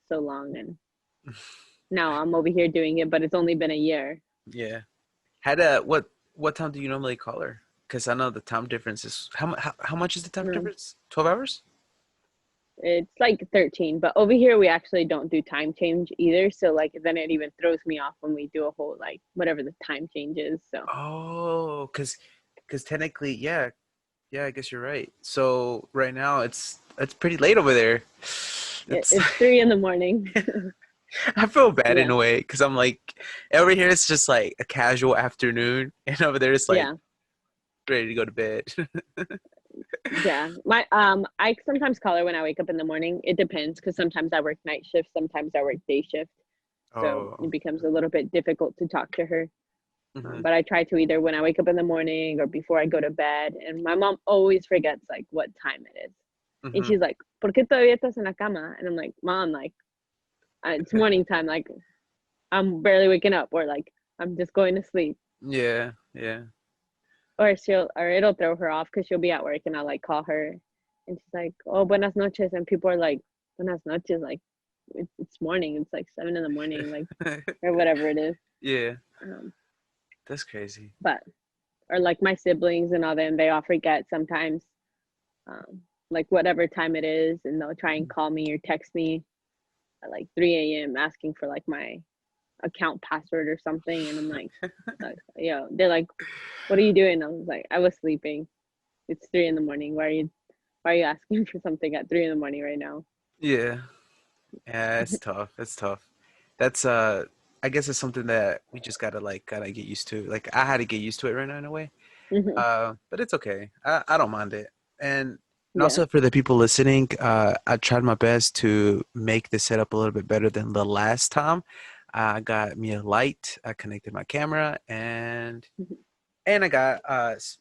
so long, and now I'm over here doing it, but it's only been a year. Yeah. What time do you normally call her? Because I know the time difference is how much is the time No, difference? 12 hours? it's like 13, but over here we actually don't do time change either. So like then it even throws me off when we do a whole like whatever the time change is. So Oh, because technically, yeah, yeah, I guess you're right. So right now it's pretty late over there. It's it's 3 in the morning. I feel bad in Yeah, a way because I'm like, over here it's just like a casual afternoon, and over there it's like yeah, ready to go to bed. yeah. I sometimes call her when I wake up in the morning. It depends because sometimes I work night shift, sometimes I work day shift, so Oh. it becomes a little bit difficult to talk to her. Hmm. But I try to either when I wake up in the morning or before I go to bed. And my mom always forgets like what time it is, and Hmm. she's like, "¿Por qué todavía estás en la cama?" And I'm like, "Mom, like it's morning time. Like I'm barely waking up, or like I'm just going to sleep." Yeah, yeah. Or it'll throw her off because she'll be at work and I'll like call her and she's like, "Oh, buenas noches," and people are like, "Buenas noches," like it's morning, it's like 7 in the morning, like or whatever it is. Yeah, um that's crazy. but or like my siblings and all them, they all forget sometimes, um like whatever time it is, and they'll try and call me or text me at like 3 a.m. asking for like my account password or something, and I'm like, yo, they're like, "What are you doing?" I was like, "I was sleeping. It's 3 in the morning. Why are you asking for something at 3 in the morning right now?" Yeah, yeah, it's tough. It's tough. That's I guess it's something that we just gotta get used to. Like I had to get used to it right now in a way. Hmm. But it's okay. I don't mind it. And Yeah. also for the people listening, I tried my best to make the setup a little bit better than the last time. I got me a light, I connected my camera, Mhm. and I got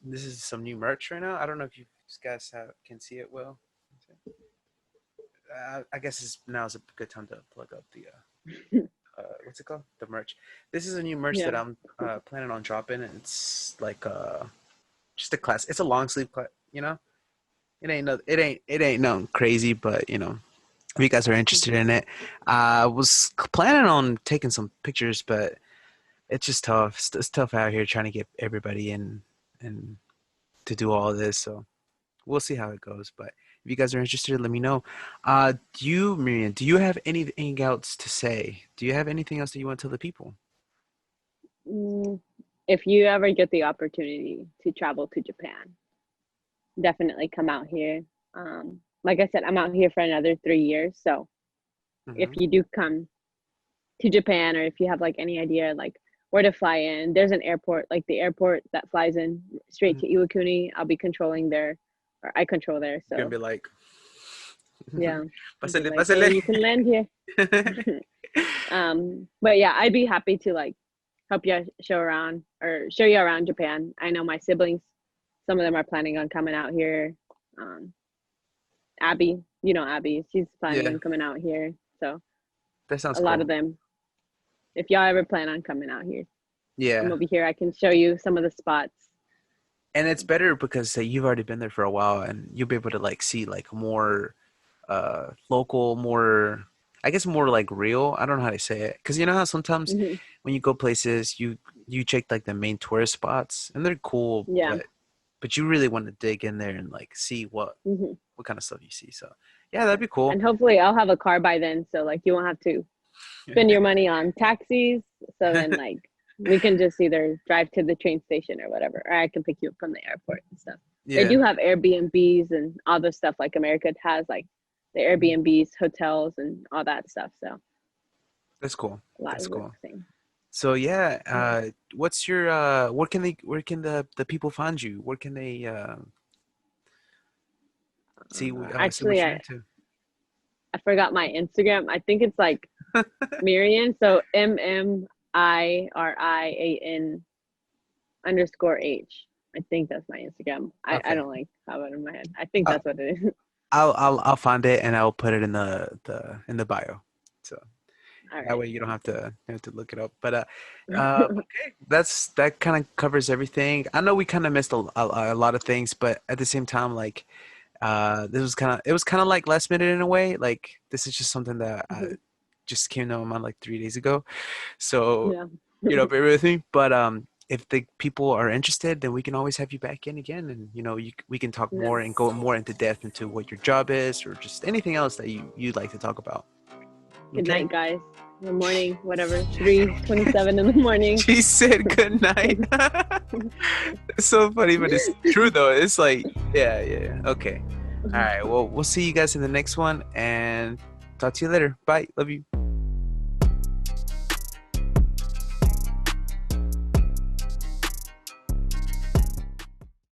this is some new merch right now. I don't know if you guys can see it well. I guess now's a good time to plug up the what's it called? The merch. This is a new merch Yeah. that I'm planning on dropping. It's like just a class. It's a long sleeve class, you know. It ain't nothing crazy, but if you guys are interested in it, I was planning on taking some pictures, but it's just tough. It's tough out here trying to get everybody in and to do all this. So we'll see how it goes. But if you guys are interested, let me know. Miriam, do you have anything else to say? Do you have anything else that you want to tell the people? Mm, if you ever get the opportunity to travel to Japan, definitely come out here. Like I said, I'm out here for another 3 years. So if Hmm. you do come to Japan, or if you have like any idea like where to fly in, there's an airport, like the airport that flies in straight to Iwakuni. I'll be controlling there, or I control there. You're gonna So be like, yeah, I'll be pásale, like, "Hey, pásale. you can land here." But yeah, I'd be happy to like help you show around or show you around Japan. I know my siblings, some of them are planning on coming out here. Um, Abby, Abby, she's planning Yeah, on coming out here. So that sounds a lot of cool. them, if y'all ever plan on coming out here, I'm Yeah. over here. I can show you some of the spots. And it's better because you've already been there for a while and you'll be able to like see like more local, more I guess more like real. I don't know how to say it. Because you know how sometimes Hmm. when you go places you check like the main tourist spots and they're cool, Yeah. but you really want to dig in there and like see Hmm. what kind of stuff you see. So yeah, that'd be cool. And hopefully I'll have a car by then. So like you won't have to spend your money on taxis. So then like we can just either drive to the train station or whatever, or I can pick you up from the airport and stuff. They Yeah. do have Airbnbs and all the stuff like America has, like the Mhm. Airbnbs, hotels, and all that stuff. So That's cool. a lot That's of the cool. same. So yeah, Yeah. what's your where can the people find you? Where can they see Actually, what you're I into? I forgot my Instagram. I think it's like Mirian. So MMIRIAN_H. I think that's my Instagram. I Okay. don't like have it in my head. I think I, that's what it is. I'll find it and I'll put it in the bio. So All that right. way you don't have to look it up. But Mhm. okay, that kind of covers everything. I know we kind of missed a lot of things, but at the same time, like this was it was kind of like last minute in a way. Like this is just something that just came to my mind like 3 days ago. So Yeah. bear with me. But if the people are interested, then we can always have you back in again, and we can talk Yeah. more and go more into depth into what your job is, or just anything else that you'd like to talk about. Good Okay. night, guys. Or morning, whatever. 3:27 in the morning. She said good night. It's so funny, but it's true though. It's like, yeah, yeah, yeah. Okay. All right. Well, we'll see you guys in the next one and talk to you later. Bye. Love you.